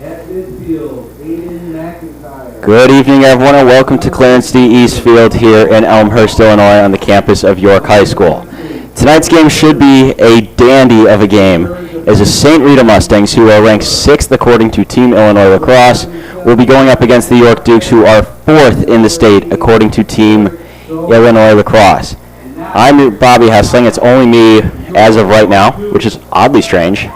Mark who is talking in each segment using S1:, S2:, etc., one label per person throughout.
S1: Good evening, everyone, and welcome to Clarence D. Eastfield here in Elmhurst, Illinois, on the campus of York High School. Tonight's game should be a dandy of a game, as the St.Rita Mustangs, who are ranked 6th according to Team Illinois Lacrosse, will be going up against the York Dukes, who are 4th in the state according to Team Illinois Lacrosse. I'm Bobby Hessling. It's only me as of right now, which is oddly strange.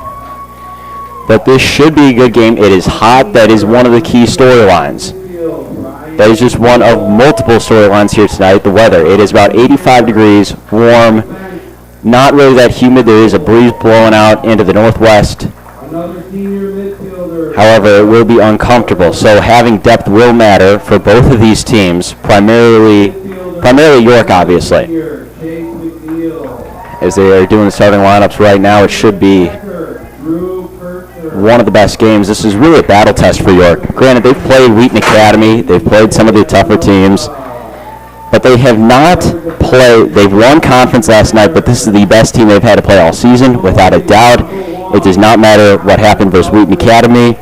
S1: But this should be a good game. It is hot. That is one of the key storylines. That is just one of multiple storylines here tonight. The weather. It is about 85 degrees, warm, not really that humid. There is a breeze blowing out into the northwest. However, it will be uncomfortable. So having depth will matter for both of these teams, primarily York, obviously. As they are doing the starting lineups right now, it should be one of the best games. This is really a battle test for York. Granted, they've played Wheaton Academy, they've played some of the tougher teams, but they have not played. They've won conference last night, but this is the best team they've had to play all season, without a doubt. It does not matter what happened versus Wheaton Academy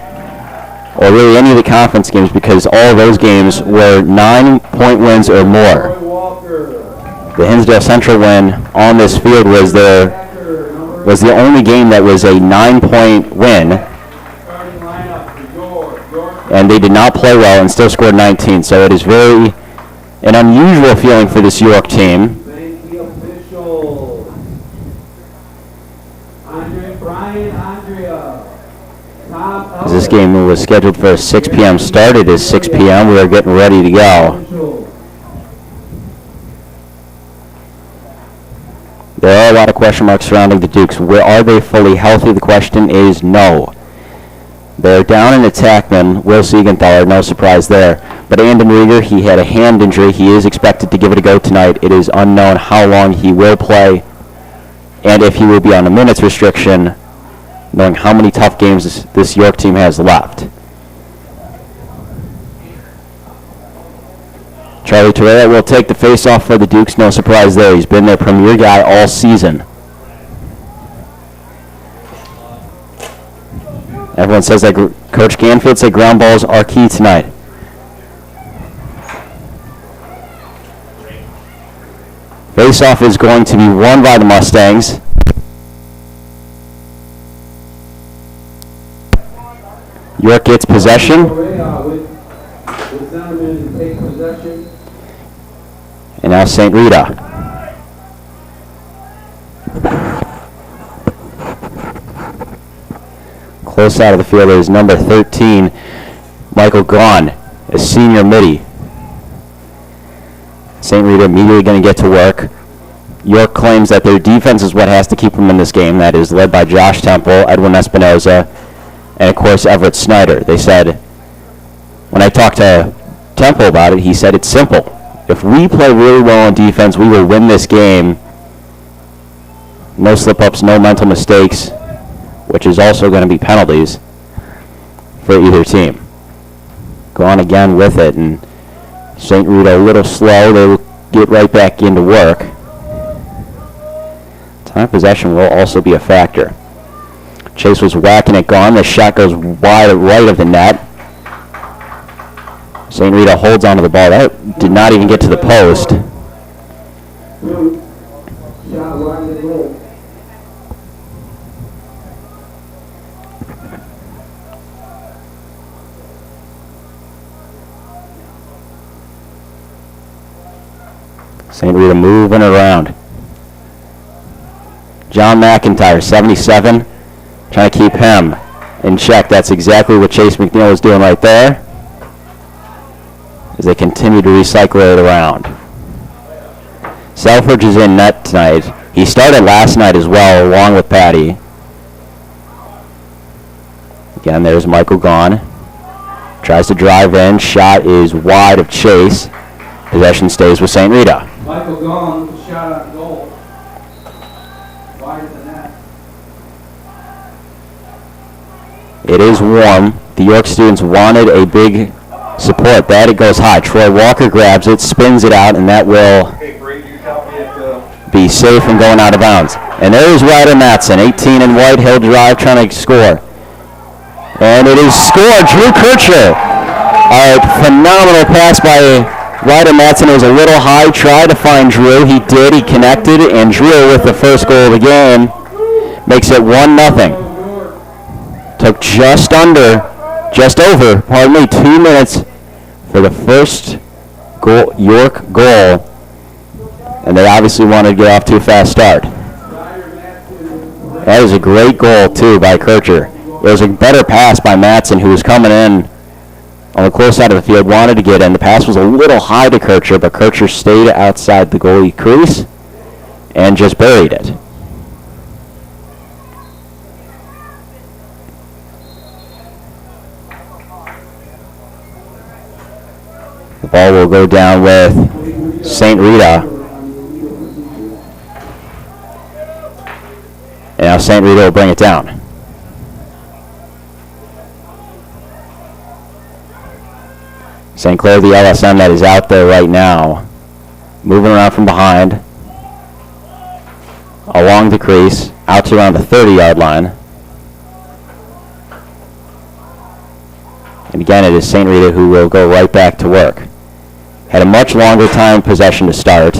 S1: or really any of the conference games, because all of those games were 9-point wins or more. The Hinsdale Central win on this field was the only game that was a 9-point win, and they did not play well and still scored 19. So it is an unusual feeling for this York team. As this game was scheduled for a 6 p.m. start, it is 6 p.m. We are getting ready to go. There are a lot of question marks surrounding the Dukes. Are they fully healthy? The question is no. They're down an attackman, Will Siegenthaler, no surprise there. But Andon Rieger, he had a hand injury. He is expected to give it a go tonight. It is unknown how long he will play and if he will be on a minutes restriction, knowing how many tough games this York team has left. Charlie Torreira will take the face-off for the Dukes. No surprise there. He's been their premier guy all season. Everyone says that Coach Ganfield said ground balls are key tonight. Face-off is going to be won by the Mustangs. York gets possession. And now St.Rita. Close out of the field is number 13, Michael Gahn, a senior midi. St.Rita immediately going to get to work. York claims that their defense is what has to keep them in this game. That is led by Josh Temple, Edwin Espinoza, and of course Everett Snyder. They said, when I talked to Temple about it, he said it's simple. If we play really well on defense, we will win this game. No slip-ups, no mental mistakes, which is also going to be penalties for either team. Go on again with it, and St.Rita a little slow. They will get right back into work. Time of possession will also be a factor. Chase was whacking it, Gone. The shot goes wide right of the net. St.Rita holds onto the ball. That did not even get to the post. St.Rita moving around. John McIntyre, 77, trying to keep him in check. That's exactly what Chase McNeil is doing right there, as they continue to recycle it around. Selfridge is in net tonight. He started last night as well, along with Patty. Again, there's Michael Gahn. Tries to drive in. Shot is wide of Chase. Possession stays with St.Rita.
S2: Michael Gahn with a shot on goal. Wide of the net.
S1: It is warm. The York students wanted a big support. That it goes high. Troy Walker grabs it, spins it out, and that will be safe from going out of bounds. And there's Ryder Matson, 18 in white. He'll drive, trying to score. And it is scored. Drew Kircher. A phenomenal pass by Ryder Matson. It was a little high. Tried to find Drew. He did. He connected. And Drew with the first goal of the game makes it 1-0. Took just over, 2 minutes for the first goal, York goal. And they obviously wanted to get off to a fast start. That was a great goal, too, by Kircher. It was a better pass by Matson, who was coming in on the close side of the field, wanted to get in. The pass was a little high to Kircher, but Kircher stayed outside the goalie crease and just buried it. The ball will go down with St.Rita. And now St.Rita will bring it down. St. Clair, the LSM that is out there right now, moving around from behind, along the crease, out to around the 30-yard line. And again, it is St.Rita who will go right back to work. Had a much longer time possession to start.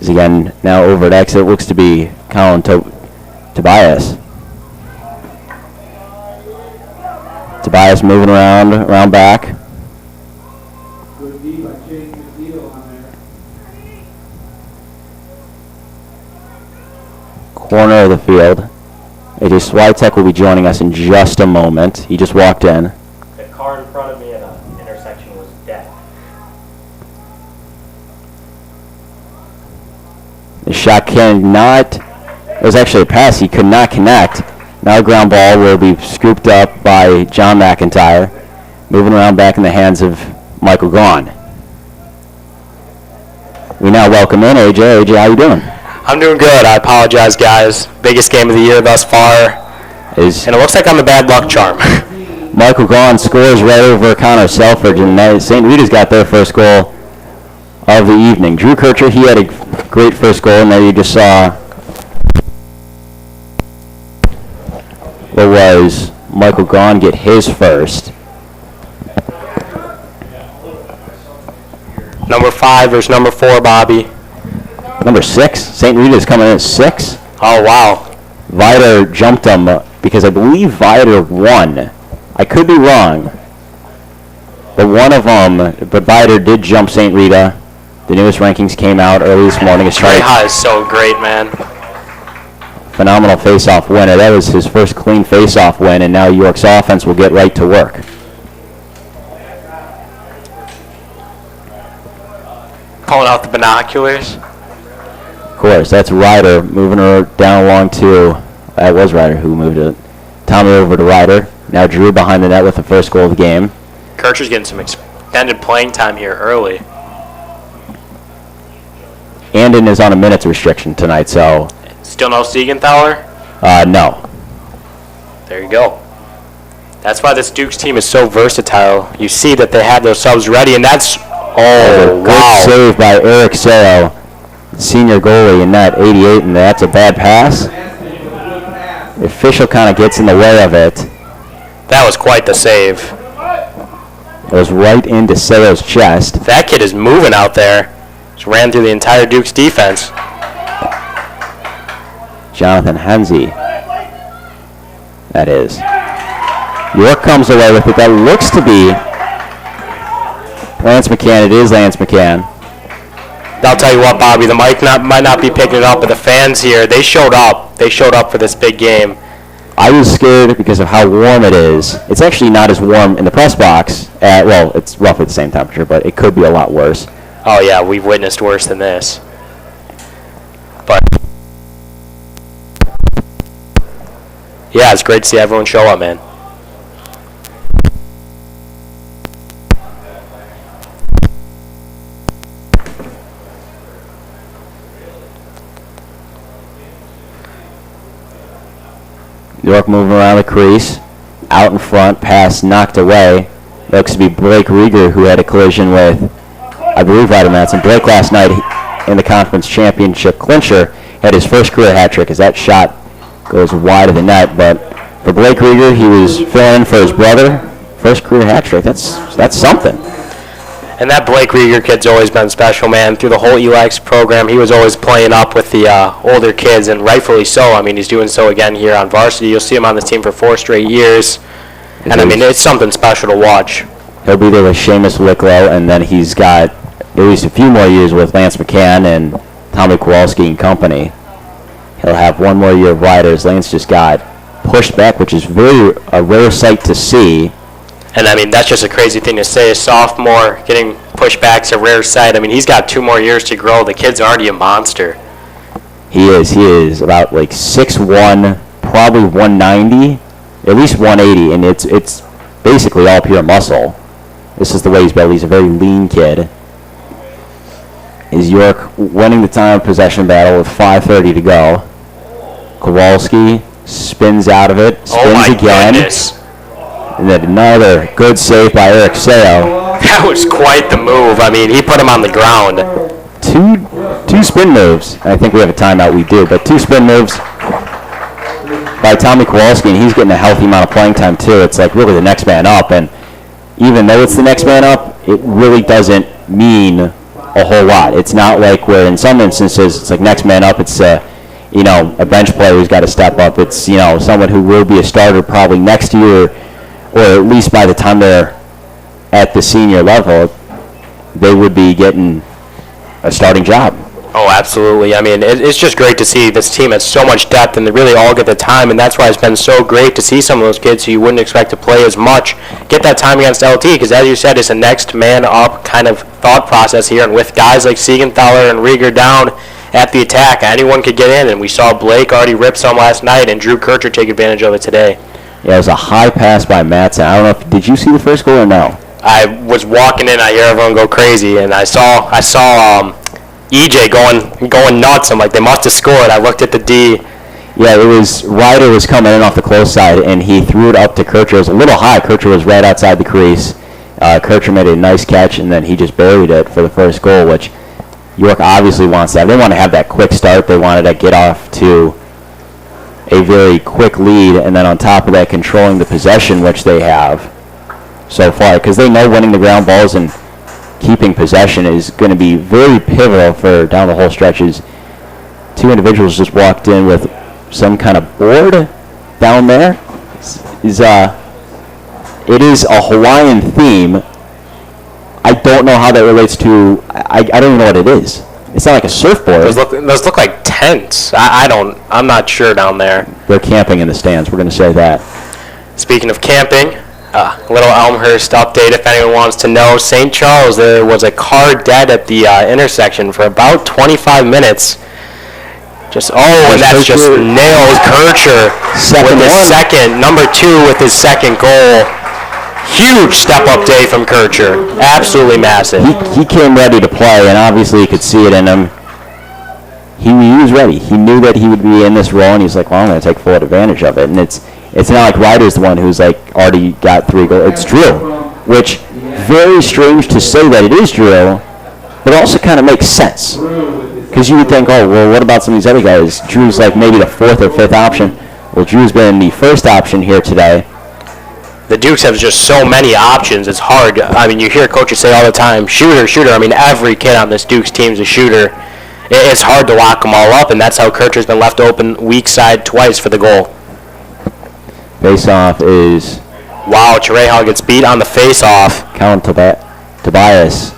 S1: Is again now over at exit. Looks to be Colin Tobias. Tobias moving around back. Corner of the field. AJ Swiatek will be joining us in just a moment. He just walked in.
S3: The car in front of me at the intersection was dead.
S1: The shot cannot, it was actually a pass, he could not connect. Now a ground ball will be scooped up by John McIntyre, moving around back in the hands of Michael Gaughan. We now welcome in AJ. AJ, how you doing?
S3: I'm doing good. I apologize, guys. Biggest game of the year thus far. And it looks like I'm the bad luck charm.
S1: Michael Gaughan scores right over Connor Selfridge, and St. Rita's got their first goal of the evening. Drew Kircher, he had a great first goal, and there you just saw what was Michael Gaughan get his first.
S3: Number 5 versus number 4, Bobby.
S1: Number 6, St. Rita's coming in at 6.
S3: Oh, wow.
S1: Vider jumped him because I believe Vider won. I could be wrong. But Vider did jump St. Rita. The newest rankings came out early this morning.
S3: Trey High is so great, man.
S1: Phenomenal face-off winner. That was his first clean face-off win, and now York's offense will get right to work.
S3: Pulling out the binoculars.
S1: Of course, that's Ryder moving her down along to, that was Ryder who moved it. Tommy over to Ryder. Now Drew behind the net with the first goal of the game.
S3: Kircher's getting some extended playing time here early.
S1: Andon is on a minutes restriction tonight, so.
S3: Still no Siegenthaler?
S1: No.
S3: There you go. That's why this Dukes team is so versatile. You see that they have those subs ready, and that's, oh, wow.
S1: Good save by Eric Seo, senior goalie in net, 88, and that's a bad pass. The official kind of gets in the way of it.
S3: That was quite the save.
S1: It was right into Seo's chest.
S3: That kid is moving out there. Just ran through the entire Dukes defense.
S1: Jonathan Henze. That is. York comes away with it. That looks to be Lance McCann. It is Lance McCann.
S3: I'll tell you what, Bobby, the mic might not be picking it up, but the fans here, they showed up. They showed up for this big game.
S1: I was scared because of how warm it is. It's actually not as warm in the press box. Well, it's roughly the same temperature, but it could be a lot worse.
S3: Oh, yeah, we've witnessed worse than this. But, yeah, it's great to see everyone show up, man.
S1: York moving around the crease. Out in front, pass knocked away. Looks to be Blake Rieger who had a collision with, I believe, Ryder Matson. Blake last night in the conference championship clincher had his first career hat trick as that shot goes wide of the net. But for Blake Rieger, he was filling in for his brother. First career hat trick. That's something.
S3: And that Blake Rieger kid's always been special, man. Through the whole ELAX program, he was always playing up with the older kids, and rightfully so. I mean, he's doing so again here on varsity. You'll see him on this team for 4 straight years. And, I mean, it's something special to watch.
S1: He'll be there with Seamus Licklow, and then he's got at least a few more years with Lance McCann and Tommy Kowalski and company. He'll have one more year of riders. Lance just got pushed back, which is a rare sight to see.
S3: And, I mean, that's just a crazy thing to say. A sophomore getting pushed back is a rare sight. I mean, he's got 2 more years to grow. The kid's already a monster.
S1: He is about like 6'1", probably 190, at least 180, and it's basically all pure muscle. This is the way he's built. He's a very lean kid. Is York winning the time possession battle with 5:30 to go. Kowalski spins out of it, spins again.
S3: Goodness.
S1: And then another good save by Eric Seo.
S3: That was quite the move. I mean, he put him on the ground.
S1: Two spin moves. I think we have a timeout. We do, but 2 spin moves by Tommy Kowalski, and he's getting a healthy amount of playing time too. It's like really the next man up, and even though it's the next man up, it really doesn't mean a whole lot. It's not like where in some instances it's like next man up. It's a bench player who's got to step up. It's someone who will be a starter probably next year, or at least by the time they're at the senior level, they would be getting a starting job.
S3: Oh, absolutely. I mean, it's just great to see this team has so much depth, and they really all get the time, and that's why it's been so great to see some of those kids who you wouldn't expect to play as much get that time against LT, because as you said, it's a next man up kind of thought process here, and with guys like Siegenthaler and Rieger down at the attack, anyone could get in, and we saw Blake already rip some last night, and Drew Kircher take advantage of it today.
S1: Yeah, it was a high pass by Mattson. I don't know did you see the first goal or no?
S3: I was walking in, I hear everyone go crazy, and I saw EJ going nuts. I'm like, they must have scored. I looked at the D.
S1: Yeah, Ryder was coming in off the close side, and he threw it up to Kircher. It was a little high. Kircher was right outside the crease. Kircher made a nice catch, and then he just buried it for the first goal, which York obviously wants that. They want to have that quick start. They wanted to get off to a very quick lead, and then on top of that, controlling the possession, which they have so far, because they know winning the ground balls and keeping possession is going to be very pivotal for down the whole stretches. 2 individuals just walked in with some kind of board down there. It is a Hawaiian theme. I don't know how that relates to. I don't even know what it is. It's not like a surfboard.
S3: Those look like tents. I'm not sure down there.
S1: They're camping in the stands. We're going to say that.
S3: Speaking of camping, a little Elmhurst update if anyone wants to know. St. Charles, there was a car dead at the intersection for about 25 minutes. And that's just nailed Kircher with his number 2 with his second goal. Huge step-up day from Kircher. Absolutely massive.
S1: He came ready to play, and obviously you could see it in him. He was ready. He knew that he would be in this role, and he's like, well, I'm going to take full advantage of it. And it's not like Ryder's the one who's like already got 3 goals. It's Drew, which very strange to say that it is Drew, but also kind of makes sense. Because you would think, oh, well, what about some of these other guys? Drew's like maybe the 4th or 5th option. Well, Drew's been the first option here today.
S3: The Dukes have just so many options. It's hard. I mean, you hear coaches say all the time, shooter. I mean, every kid on this Dukes team is a shooter. It's hard to lock them all up, and that's how Kircher's been left open weak side twice for the goal.
S1: Face-off is...
S3: Wow, Chirehal gets beat on the face-off.
S1: Callum Tobias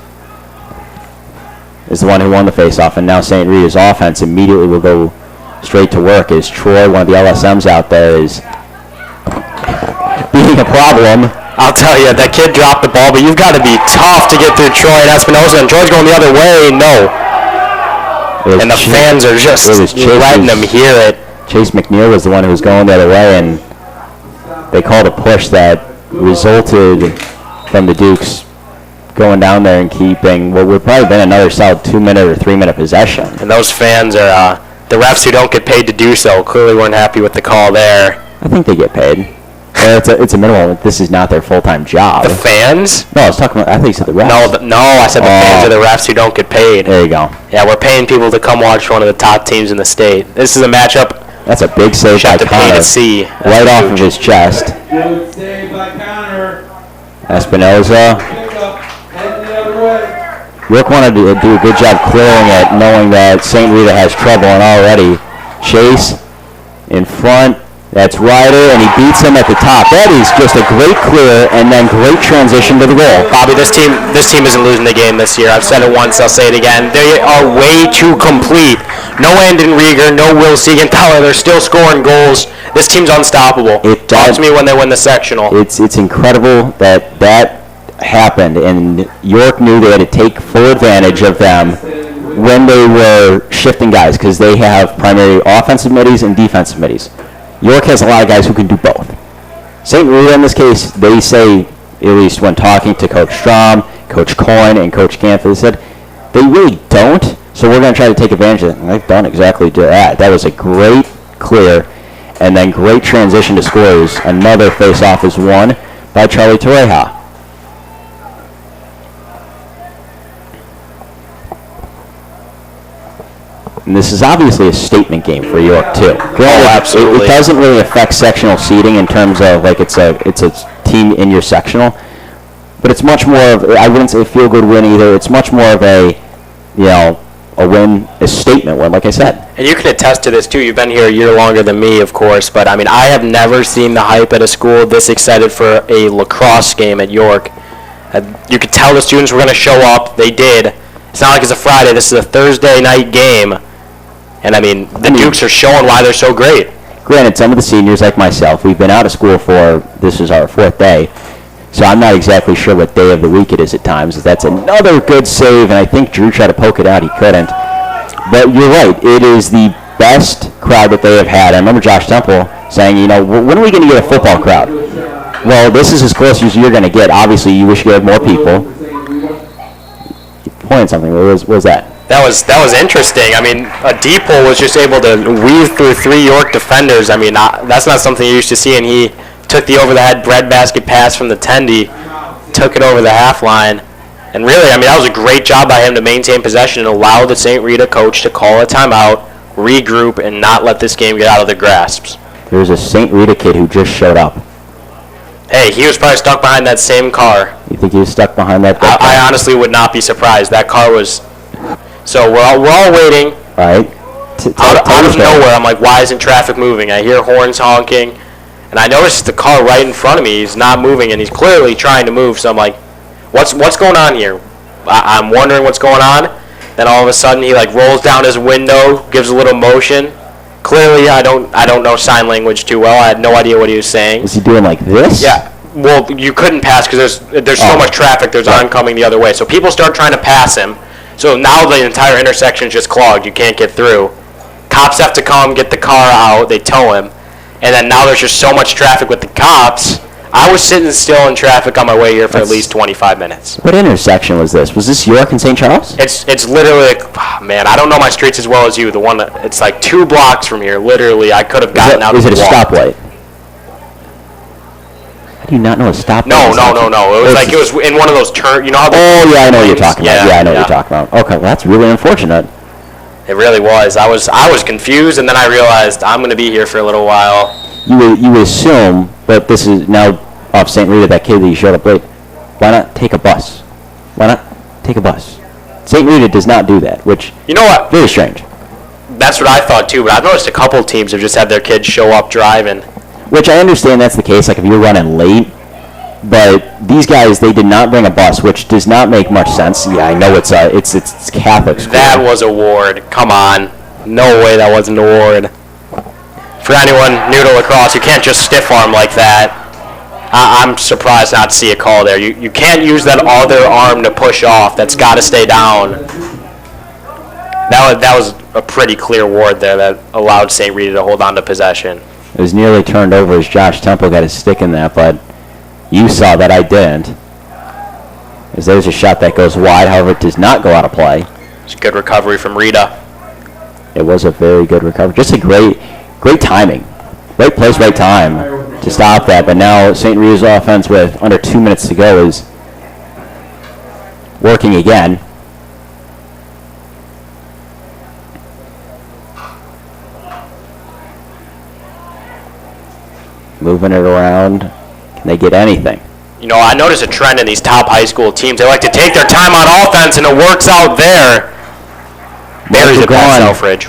S1: is the one who won the face-off, and now St. Rita's offense immediately will go straight to work as Troy, one of the LSMs out there, is being a problem.
S3: I'll tell you, that kid dropped the ball, but you've got to be tough to get through Troy and Espinosa, and Troy's going the other way. No. And the fans are just letting them hear it.
S1: Chase McNeil was the one who was going the other way, and they called a push that resulted from the Dukes going down there and keeping what would probably been another solid 2-minute or 3-minute possession.
S3: And those fans are the refs who don't get paid to do so. Clearly weren't happy with the call there.
S1: I think they get paid. It's a minimal. This is not their full-time job.
S3: The fans?
S1: No, I was talking about. I think you said the refs.
S3: No, I said the fans are the refs who don't get paid.
S1: There you go.
S3: Yeah, we're paying paying people to come watch one of the top teams in the state. This is a matchup.
S1: That's a big save by
S3: Shot to pay
S1: Connor.
S3: to see.
S1: Right off of his chest.
S2: Good save by Connor.
S1: Espinoza.
S2: Pick up, head the other way.
S1: York wanted to do a good job clearing it, knowing that St. Rita has trouble, and already Chase in front. That's Ryder, and he beats him at the top. That is just a great clear, and then great transition to the goal.
S3: Bobby, this team isn't losing the game this year. I've said it once, I'll say it again. They are way too complete. No Andon Rieger, no Will Siegenthaler. They're still scoring goals. This team's unstoppable. Talk to me when they win the sectional.
S1: It's incredible that happened, and York knew they had to take full advantage of them when they were shifting guys, because they have primary offensive middies and defensive middies. York has a lot of guys who can do both. St. Rita, in this case, they say, at least when talking to Coach Strom, Coach Coyne, and Coach Camp, they said they really don't, so we're going to try to take advantage of it. And they've done exactly that. That was a great clear, and then great transition to scores. Another face-off is won by Charlie Torreja. And this is obviously a statement game for York too. Granted,
S3: absolutely.
S1: It doesn't really affect sectional seeding in terms of like it's a team in your sectional, but it's much more of, I wouldn't say a feel good win either. It's much more of a win, a statement win, like I said.
S3: And you can attest to this too. You've been here a year longer than me, of course, but I mean, I have never seen the hype at a school this excited for a lacrosse game at York. You could tell the students were going to show up. They did. It's not like it's a Friday. This is a Thursday night game. And I mean, the Dukes are showing why they're so great.
S1: Granted, some of the seniors, like myself, we've been out of school this is our 4th day, so I'm not exactly sure what day of the week it is at times. That's another good save, and I think Drew tried to poke it out. He couldn't. But you're right. It is the best crowd that they have had. I remember Josh Temple saying, when are we going to get a football crowd? Well, this is as close as you're going to get. Obviously, you wish you had more people. You pointed something. What was that?
S3: That was interesting. I mean, a D-pole was just able to weave through 3 York defenders. I mean, that's not something you're used to seeing. He took the over-the-head breadbasket pass from the tendy, took it over the half line, and really, I mean, that was a great job by him to maintain possession and allow the St. Rita coach to call a timeout, regroup, and not let this game get out of their grasps.
S1: There's a St. Rita kid who just showed up.
S3: Hey, he was probably stuck behind that same car.
S1: You think he was stuck behind that?
S3: I honestly would not be surprised. That car was... So we're all waiting.
S1: All right.
S3: Out of nowhere, I'm like, why isn't traffic moving? I hear horns honking, and I notice the car right in front of me is not moving, and he's clearly trying to move. So I'm like, what's going on here? I'm wondering what's going on. Then all of a sudden, he like rolls down his window, gives a little motion. Clearly, I don't know sign language too well. I had no idea what he was saying.
S1: Is he doing like this?
S3: Yeah. Well, you couldn't pass because there's so much traffic. There's oncoming the other way. So people start trying to pass him. So now the entire intersection is just clogged. You can't get through. Cops have to come, get the car out. They tow him. And then now there's just so much traffic with the cops. I was sitting still in traffic on my way here for at least 25 minutes.
S1: What intersection was this? Was this York and St. Charles?
S3: It's literally, man, I don't know my streets as well as you. The one it's like 2 blocks from here. Literally, I could have gotten out.
S1: Is it a stoplight? How do you not know a stoplight?
S3: No. It was in one of those turn. You know how?
S1: Oh yeah, I know what you're talking about. Yeah, I know what you're talking about. Okay, well that's really unfortunate.
S3: It really was. I was confused, and then I realized I'm going to be here for a little while.
S1: You assume, but this is now off St. Rita, that kid that you showed up late. Why not take a bus? Why not take a bus? St. Rita does not do that, which,
S3: you know what?
S1: Very strange.
S3: That's what I thought too, but I've noticed a couple teams have just had their kids show up driving.
S1: Which I understand that's the case, like if you're running late, but these guys, they did not bring a bus, which does not make much sense. Yeah, I know it's Catholic school.
S3: That was a ward. Come on. No way that wasn't a ward. For anyone new to lacrosse, you can't just stiff arm like that. I'm surprised not to see a call there. You can't use that other arm to push off. That's got to stay down. That was a pretty clear ward there that allowed St. Rita to hold on to possession.
S1: It was nearly turned over as Josh Temple got his stick in that, but you saw that I didn't. As there's a shot that goes wide, however, it does not go out of play.
S3: It's a good recovery from Rita.
S1: It was a very good recovery. Just a great timing. Right place, right time to stop that. But now St. Rita's offense with under 2 minutes to go is working again. moving it around. Can they get anything?
S3: You know, I notice a trend in these top high school teams. They like to take their time on offense, and it works out there. Buries it past Selfridge.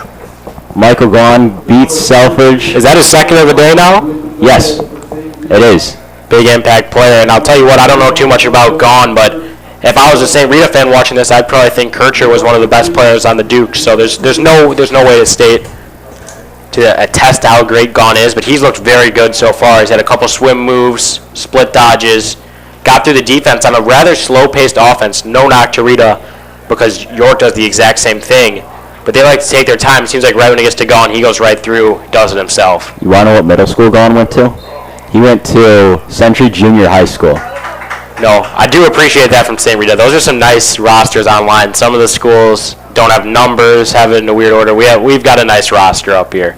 S1: Michael Gaughan beats Selfridge.
S3: Is that his second of the day now?
S1: Yes, it is.
S3: Big impact player, and I'll tell you what, I don't know too much about Gaughan, but if I was a St.Rita fan watching this, I'd probably think Kircher was one of the best players on the Dukes. So there's no way to attest how great Gaughan is, but he's looked very good so far. He's had a couple swim moves, split dodges, got through the defense on a rather slow-paced offense. No knock to Rita, because York does the exact same thing. But they like to take their time. It seems like right when he gets to Gaughan, he goes right through, does it himself.
S1: You want to know what middle school Gaughan went to? He went to Century Junior High School.
S3: No, I do appreciate that from St. Rita. Those are some nice rosters online. Some of the schools don't have numbers, have it in a weird order. We've got a nice roster up here.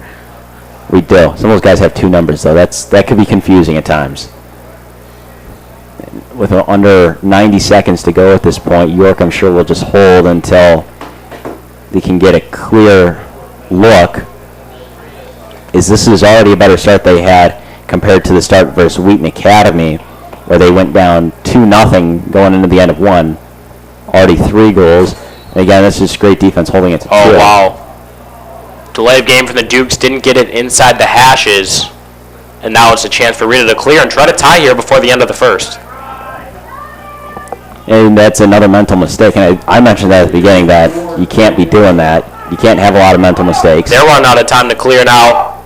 S1: We do. Some of those guys have 2 numbers, though. That could be confusing at times. With under 90 seconds to go at this point, York, I'm sure, will just hold until they can get a clear look. This is already a better start they had compared to the start versus Wheaton Academy, where they went down 2-0 going into the end of 1. Already 3 goals. And again, this is great defense holding it to 2.
S3: Oh, wow. Delay of game from the Dukes, didn't get it inside the hashes. And now it's a chance for Rita to clear and try to tie here before the end of the first.
S1: And that's another mental mistake. And I mentioned that at the beginning, that you can't be doing that. You can't have a lot of mental mistakes.
S3: They're running out of time to clear now.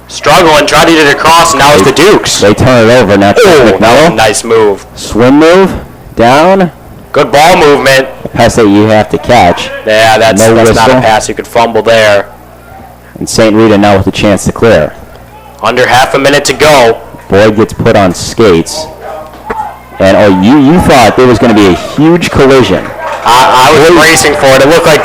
S3: Struggling, tried to get it across, and now it's the Dukes.
S1: They turn it over, now it's McMello.
S3: Nice move.
S1: Swim move, down.
S3: Good ball movement.
S1: A pass that you have to catch.
S3: Yeah, that's not a pass. You could fumble there.
S1: And St. Rita now with a chance to clear.
S3: Under half a minute to go.
S1: Boyd gets put on skates. And you thought there was going to be a huge collision.
S3: I was bracing for it. It looked like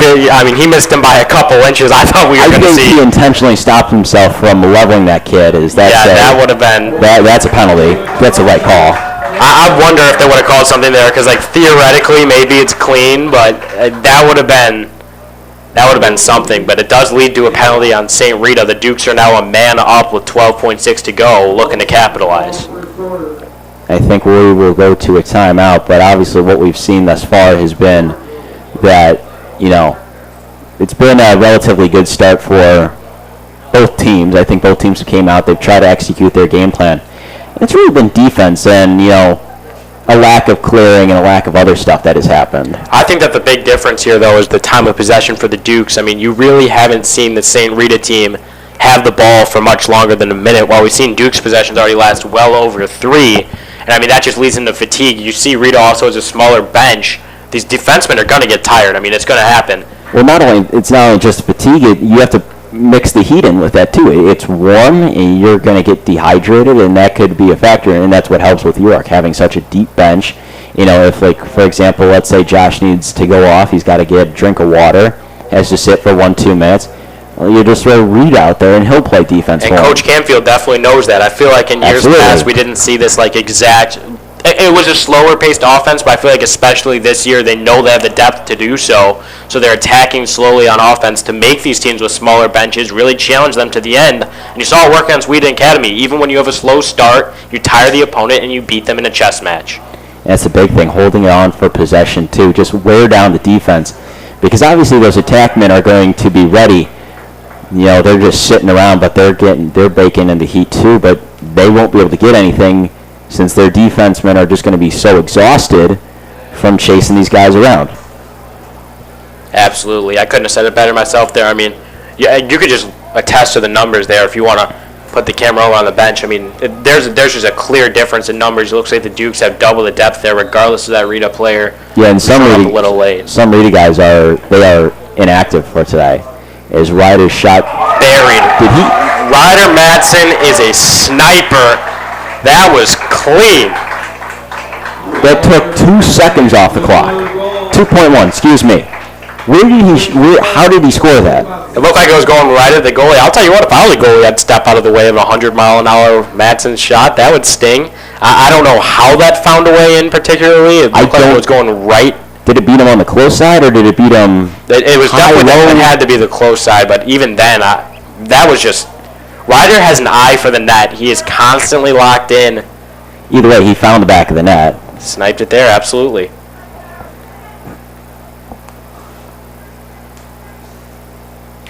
S3: he missed him by a couple inches. I thought we were going to see.
S1: I think he intentionally stopped himself from leveling that kid.
S3: That would have been.
S1: That's a penalty. That's a right call.
S3: I wonder if they would have called something there, because theoretically maybe it's clean, but that would have been something. But it does lead to a penalty on St. Rita. The Dukes are now a man up with 12.6 to go, looking to capitalize.
S1: I think we will go to a timeout, but obviously what we've seen thus far has been that, it's been a relatively good start for both teams. I think both teams came out, they've tried to execute their game plan. It's really been defense and, a lack of clearing and a lack of other stuff that has happened.
S3: I think that the big difference here, though, is the time of possession for the Dukes. You really haven't seen the St. Rita team have the ball for much longer than a minute, while we've seen Dukes' possessions already last well over 3. And that just leads into fatigue. You see Rita also has a smaller bench. These defensemen are going to get tired. It's going to happen.
S1: Well, it's not only just fatigue, you have to mix the heat in with that too. It's warm and you're going to get dehydrated, and that could be a factor, and that's what helps with York, having such a deep bench. If, for example, let's say Josh needs to go off, he's got to get a drink of water, has to sit for 1-2 minutes. Well, you just throw Reed out there, and he'll play defense
S3: and
S1: for him.
S3: Coach Canfield definitely knows that. I feel like in years past we didn't see this exact. It was a slower-paced offense, but I feel like especially this year they know they have the depth to do so. So they're attacking slowly on offense to make these teams with smaller benches really challenge them to the end. And you saw it work against Wheaton Academy. Even when you have a slow start, you tire the opponent and you beat them in a chess match.
S1: That's the big thing, holding it on for possession too. Just wear down the defense, because obviously those attackmen are going to be ready. They're just sitting around, but they're baking in the heat too, but they won't be able to get anything since their defensemen are just going to be so exhausted from chasing these guys around.
S3: Absolutely. I couldn't have said it better myself there. You could just attest to the numbers there if you want to put the camera over on the bench. There's just a clear difference in numbers. It looks like the Dukes have double the depth there, regardless of that Rita player.
S1: Yeah, and some Rita guys are inactive for today. Is Ryder's shot
S3: buried? Ryder Madsen is a sniper. That was clean.
S1: That took 2 seconds off the clock. 2.1. Excuse me. How did he score that?
S3: It looked like it was going right at the goalie. I'll tell you what, if I was a goalie, I'd step out of the way of a 100-mile-an-hour Madsen shot. That would sting. I don't know how that found a way in particularly. It looked like it was going right.
S1: Did it beat him on the close side, or did it beat him
S3: It was definitely, it had to be the close side, but even then, that was just Ryder has an eye for the net. He is constantly locked in.
S1: Either way, he found the back of the net.
S3: Sniped it there, absolutely.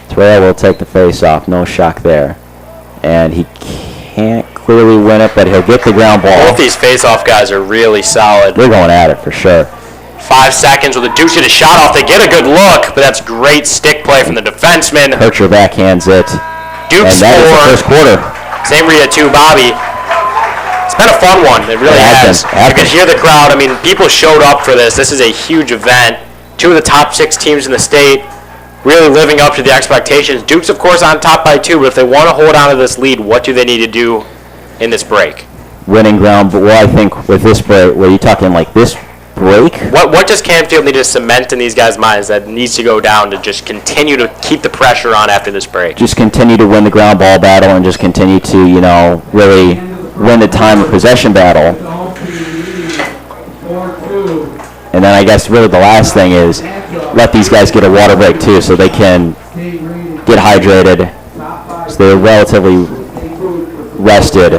S1: Terrell will take the face-off. No shock there. And he can't clearly win it, but he'll get the ground ball.
S3: Both these face-off guys are really solid.
S1: They're going at it for sure.
S3: 5 seconds with the Dukes get a shot off. They get a good look, but that's great stick play from the defenseman.
S1: Kircher backhands it.
S3: Dukes
S1: And that is the first quarter.
S3: St.Rita 2, Bobby. It's been a fun one. It really has. You can hear the crowd. I mean, people showed up for this. This is a huge event. 2 of the top 6 teams in the state really living up to the expectations. Dukes, of course, on top by 2, but if they want to hold on to this lead, what do they need to do in this break?
S1: Winning ground, but I think with this break, were you talking like this break?
S3: What does Canfield need to cement in these guys' minds that needs to go down to just continue to keep the pressure on after this break?
S1: Just continue to win the ground ball battle and just continue to, really win the time of possession battle. And then I guess really the last thing is let these guys get a water break too so they can get hydrated, so they're relatively rested.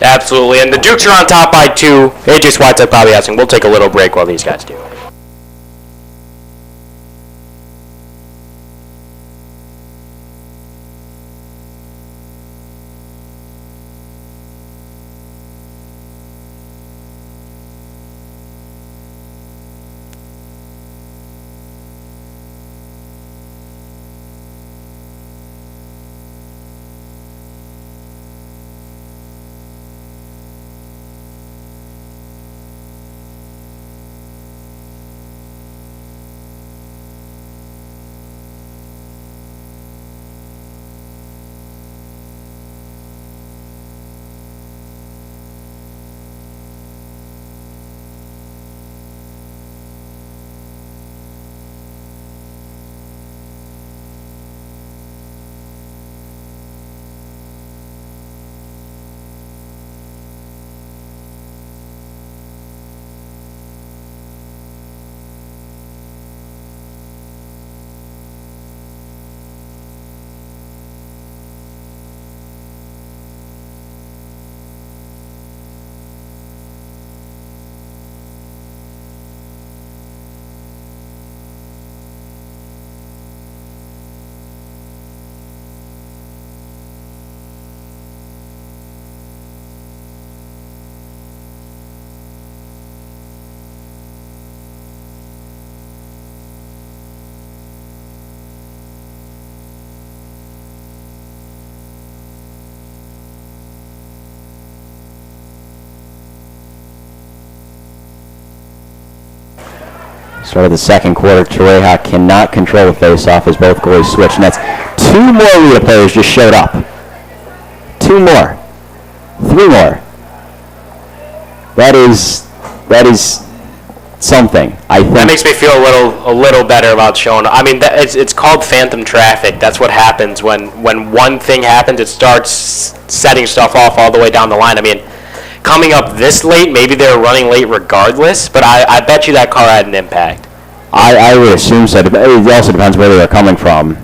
S3: Absolutely, and the Dukes are on top by 2. AJ Swiatek, Bobby Hessling. We'll take a little break while these guys do.
S1: Start of the second quarter, Torreja cannot control the face-off as both goalies switch nets. 2 more Rita players just showed up. 2 more. 3 more. That is something, I think.
S3: That makes me feel a little better about showing up. I mean, it's called phantom traffic. That's what happens when one thing happens. It starts setting stuff off all the way down the line. I mean, coming up this late, maybe they were running late regardless, but I bet you that car had an impact.
S1: I would assume so. It also depends where they were coming from,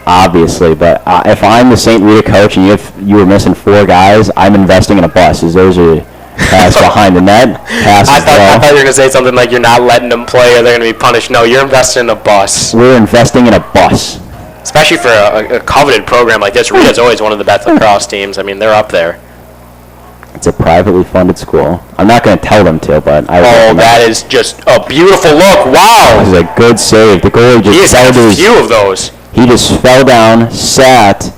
S1: obviously. But if I'm the St. Rita coach and you were missing 4 guys, I'm investing in a bus. As those are pass behind the net, passes
S3: I thought you were going to say something like you're not letting them play or they're going to be punished. No, you're investing in a bus.
S1: We're investing in a bus.
S3: Especially for a coveted program like this. Rita's always one of the best lacrosse teams. I mean, they're up there.
S1: It's a privately funded school. I'm not going to tell them to, but I
S3: Oh, that is just a beautiful look. Wow.
S1: This is a good save. The goalie just
S3: He has had a few of those.
S1: He just fell down, sat,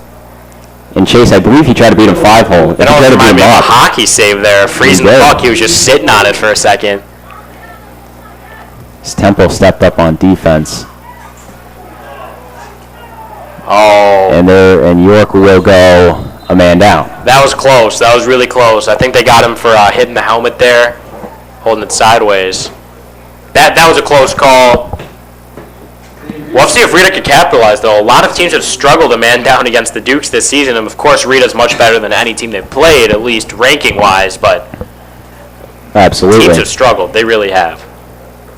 S1: and Chase, I believe he tried to beat him 5-hole.
S3: That almost reminded me of a hockey save there. Freezing the puck. He was just sitting on it for a second.
S1: His tempo stepped up on defense.
S3: Oh.
S1: And York will go a man down.
S3: That was close. That was really close. I think they got him for hitting the helmet there, holding it sideways. That was a close call. We'll have to see if Rita can capitalize, though. A lot of teams have struggled a man down against the Dukes this season, and of course Rita's much better than any team they've played, at least ranking-wise, but
S1: absolutely.
S3: Teams have struggled. They really have.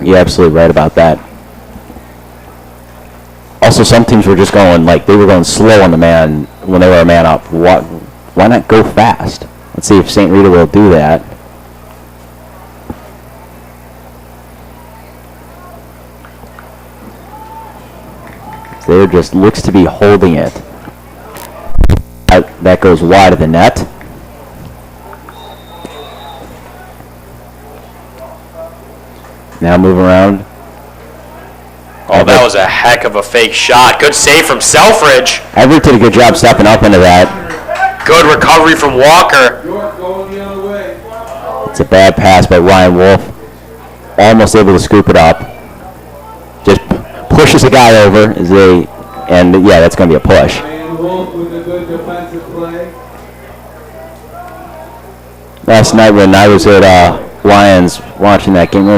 S1: You're absolutely right about that. Also, some teams were just going, like, they were going slow on the man when they were a man up. Why not go fast? Let's see if St. Rita will do that. There just looks to be holding it. That goes wide of the net. Now move around.
S3: Oh, that was a heck of a fake shot. Good save from Selfridge.
S1: Everett did a good job stepping up into that.
S3: Good recovery from Walker.
S2: York going the other way.
S1: It's a bad pass by Ryan Wolf. Almost able to scoop it up. Just pushes a guy over. And yeah, that's going to be a push.
S2: And Wolf with a good defensive play.
S1: Last night when I was at Lions watching that game, a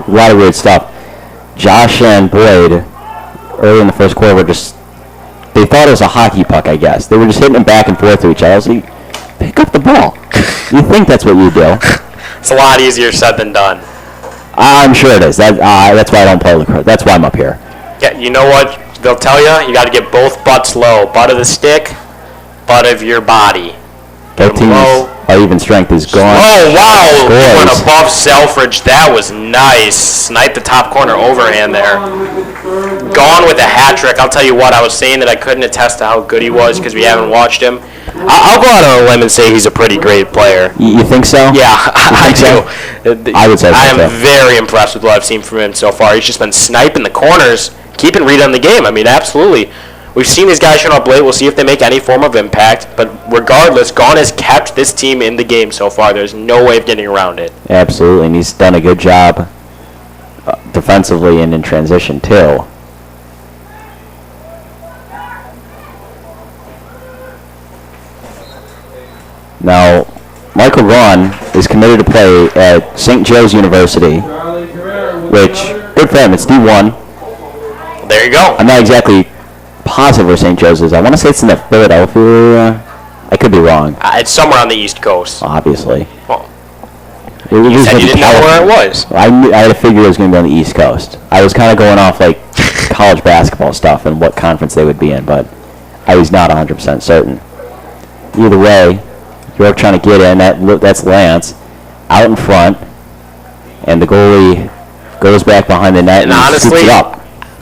S1: lot of weird stuff. Josh and Boyd, early in the first quarter, they thought it was a hockey puck, I guess. They were just hitting them back and forth to each other. I was like, pick up the ball. You think that's what you do.
S3: It's a lot easier said than done.
S1: I'm sure it is. That's why I don't play lacrosse. That's why I'm up here.
S3: Yeah, you know what they'll tell you? You got to get both butts low. Butt of the stick, butt of your body.
S1: Both teams, our even strength is gone.
S3: Oh, wow.
S1: Scores.
S3: Went above Selfridge. That was nice. Sniped the top corner overhand there. Gone with a hat trick. I'll tell you what, I was saying that I couldn't attest to how good he was because we haven't watched him. I'll go out on a limb and say he's a pretty great player.
S1: You think so?
S3: Yeah, I do.
S1: I would say so.
S3: I am very impressed with what I've seen from him so far. He's just been sniping the corners, keeping Rita in the game. I mean, absolutely. We've seen these guys showing up late. We'll see if they make any form of impact. But regardless, Gone has kept this team in the game so far. There's no way of getting around it.
S1: Absolutely, and he's done a good job defensively and in transition, too. Now, Michael Vaughn is committed to play at St. Joe's University, which, good for him, it's D1.
S3: There you go.
S1: I'm not exactly positive where St. Joe's is. I want to say it's in the Philadelphia area. I could be wrong.
S3: It's somewhere on the East Coast.
S1: Obviously.
S3: Well, you said you didn't know where it was.
S1: I had to figure it was going to be on the East Coast. I was kind of going off like college basketball stuff and what conference they would be in, but I was not 100% certain. Either way, York trying to get in. That's Lance out in front, and the goalie goes back behind the net and
S3: honestly,
S1: scoops it up.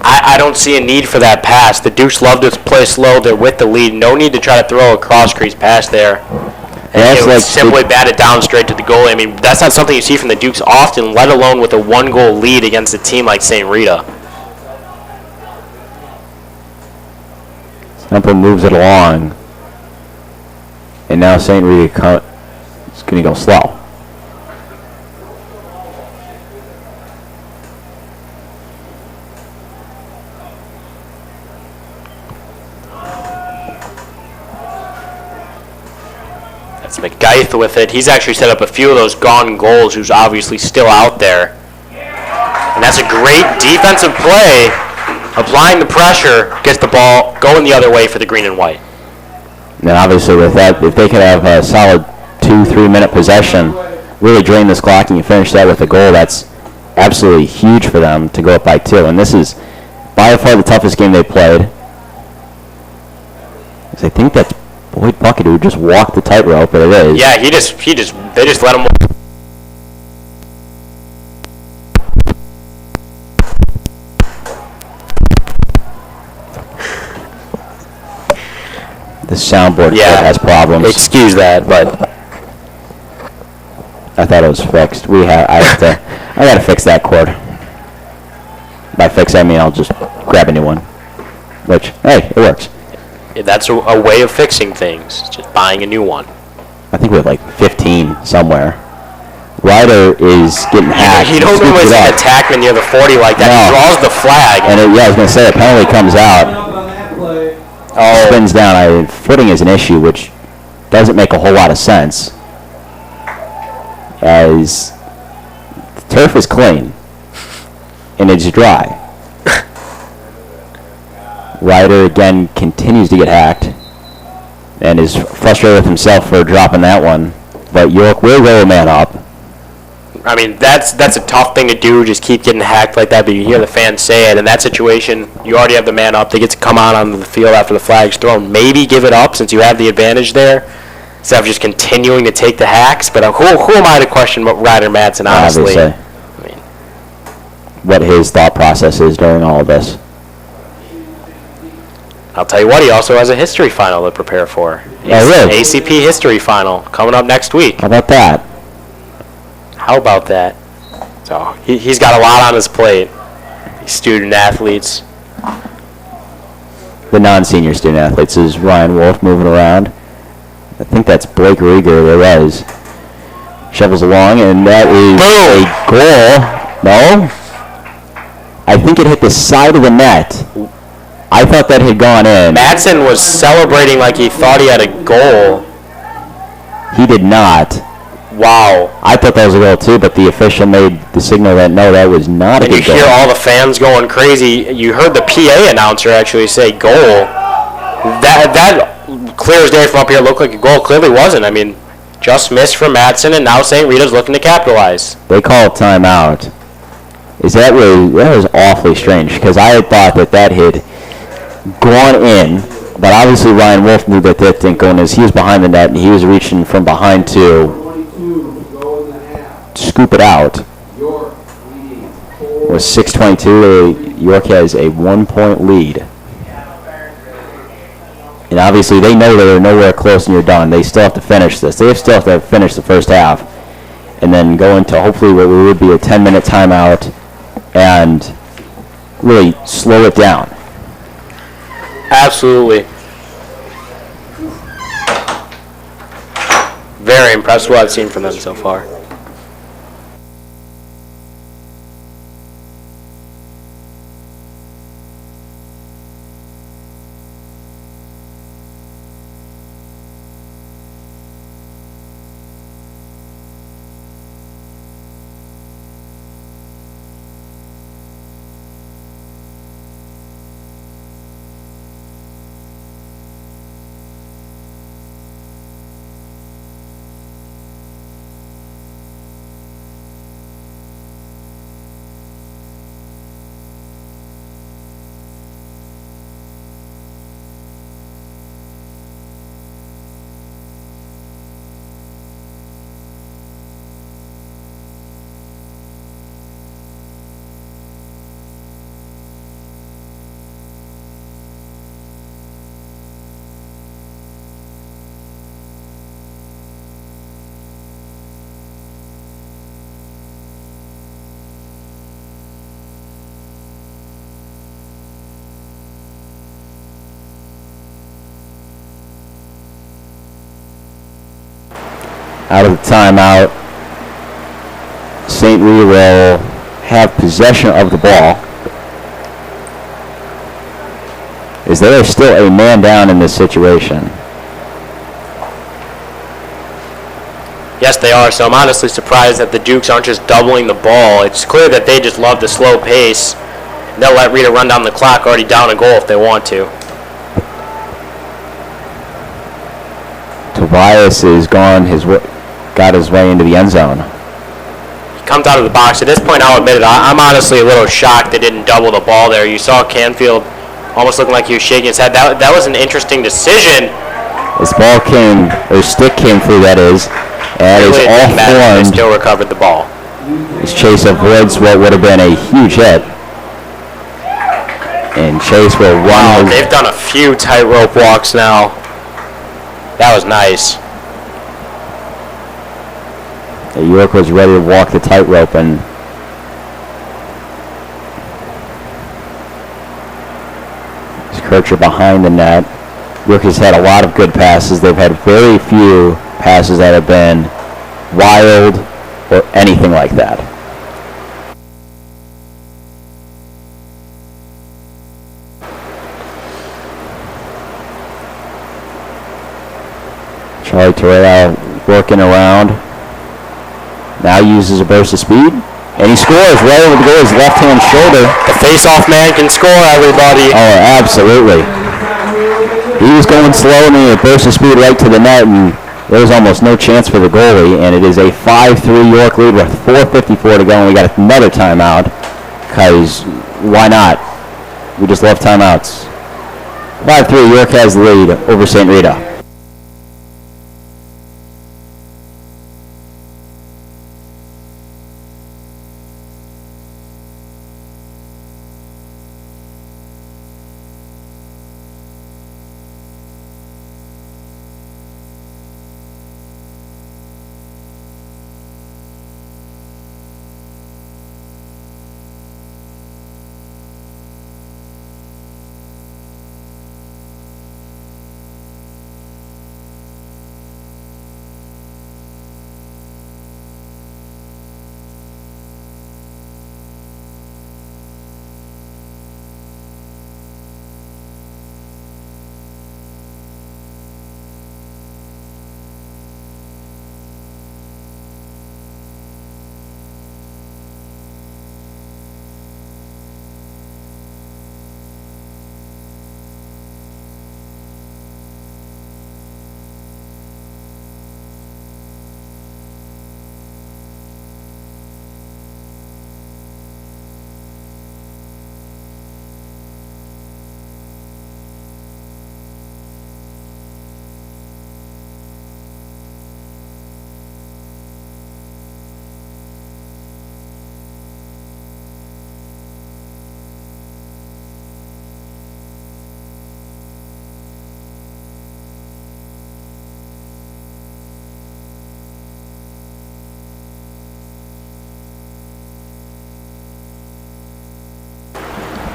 S3: I don't see a need for that pass. The Dukes love to play slow. They're with the lead. No need to try to throw a cross-crease pass there. And like simply bat it down straight to the goalie. I mean, that's not something you see from the Dukes often, let alone with a one-goal lead against a team like St. Rita.
S1: Semple moves it along, and now St. Rita is going to go slow.
S3: That's McGeith with it. He's actually set up a few of those gone goals, who's obviously still out there. And that's a great defensive play. Applying the pressure, gets the ball going the other way for the green and white.
S1: And obviously with that, if they could have a solid 2-3 minute possession, really drain this clock and you finish that with a goal, that's absolutely huge for them to go up by 2. And this is by far the toughest game they played. I think that's Boyd Bucket who just walked the tightrope, but it is.
S3: Yeah, they just let him.
S1: The soundboard has problems.
S3: Excuse that, but
S1: I thought it was fixed. I gotta fix that cord. By fix I mean I'll just grab a new one. Which, hey, it works.
S3: That's a way of fixing things. Just buying a new one.
S1: I think we have like 15 somewhere. Ryder is getting hacked.
S3: You don't normally see an attackman near the 40 like that.
S1: No.
S3: He draws the flag.
S1: And I was going to say, a penalty comes out. Spins down. Footing is an issue, which doesn't make a whole lot of sense, as the turf is clean and it's dry. Ryder again continues to get hacked and is frustrated with himself for dropping that one. But York will go a man up.
S3: I mean, that's a tough thing to do, just keep getting hacked like that, but you hear the fans say it. In that situation, you already have the man up. They get to come out onto the field after the flag's thrown. Maybe give it up since you have the advantage there, instead of just continuing to take the hacks. But who am I to question Ryder Madsen, honestly?
S1: Obviously.
S3: I mean,
S1: What his thought process is during all of this.
S3: I'll tell you what, he also has a history final to prepare for.
S1: Oh, really?
S3: ACP history final coming up next week.
S1: How about that?
S3: How about that? So he's got a lot on his plate. These student athletes.
S1: The non-senior student athletes is Ryan Wolf moving around. I think that's Blake Rieger. There is. Shovels along, and that is a goal. No? I think it hit the side of the net. I thought that had gone in.
S3: Madsen was celebrating like he thought he had a goal.
S1: He did not.
S3: Wow.
S1: I thought that was a goal too, but the official made the signal that no, that was not a
S3: And you
S1: good goal.
S3: hear all the fans going crazy. You heard the PA announcer actually say goal. That clear as day from up here looked like a goal. Clearly wasn't. I mean, just missed from Madsen, and now St. Rita's looking to capitalize.
S1: They call a timeout. That was awfully strange, because I had thought that had gone in, but obviously Ryan Wolf knew that didn't go in as he was behind the net, and he was reaching from behind to
S2: 22 to go in the half.
S1: scoop it out.
S2: York leading
S1: It was 6:22. York has a 1-point lead. And obviously they know they're nowhere close and you're done. They still have to finish this. They still have to finish the first half and then go into hopefully what would be a 10-minute timeout and really slow it down.
S3: Absolutely. Very impressed with what I've seen from them so far.
S1: Out of the timeout, St. Rita will have possession of the ball. Is there still a man down in this situation?
S3: Yes, they are, so I'm honestly surprised that the Dukes aren't just doubling the ball. It's clear that they just love the slow pace. They'll let Rita run down the clock, already down a goal if they want to.
S1: Tobias is got his way into the end zone.
S3: He comes out of the box. At this point, I'll admit it, I'm honestly a little shocked they didn't double the ball there. You saw Canfield almost looking like he was shaking his head. That was an interesting decision.
S1: This ball stick came through, that is, and
S3: Really,
S1: it's all
S3: they
S1: formed.
S3: still recovered the ball.
S1: As Chase avoids what would have been a huge hit. And Chase will
S3: Wow,
S1: run.
S3: they've done a few tightrope walks now. That was nice.
S1: York was ready to walk the tightrope, and Kircher behind the net. York has had a lot of good passes. They've had very few passes that have been wild or anything like that. Charlie Torreira working around. Now uses a burst of speed. And he scores right over the goal, his left-hand shoulder.
S3: The face-off man can score, everybody.
S1: Oh, absolutely. He was going slow and then a burst of speed right to the net, and there was almost no chance for the goalie, and it is a 5-3 York lead with 4:54 to go, and we got another timeout, because why not? We just love timeouts. 5-3, York has the lead over St. Rita.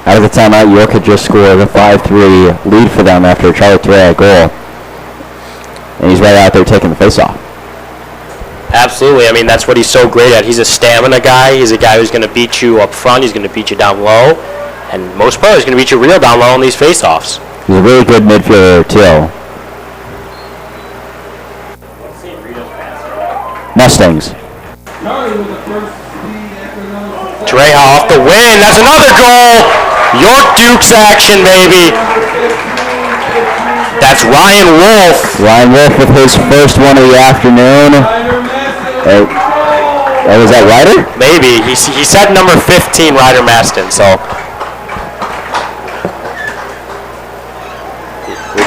S1: Out of the timeout, York had just scored a 5-3 lead for them after a Charlie Torreira goal. And he's right out there taking the faceoff.
S3: Absolutely. I mean, that's what he's so great at. He's a stamina guy. He's a guy who's going to beat you up front. He's going to beat you down low. And most probably he's going to beat you real down low on these faceoffs.
S1: He's a really good midfielder, too. Mustangs.
S3: Treja off the win. That's another goal. York Dukes action, baby. That's Ryan Wolf.
S1: Ryan Wolf with his first one of the afternoon. Was that Ryder?
S3: Maybe. He said number 15, Ryder Maston, so.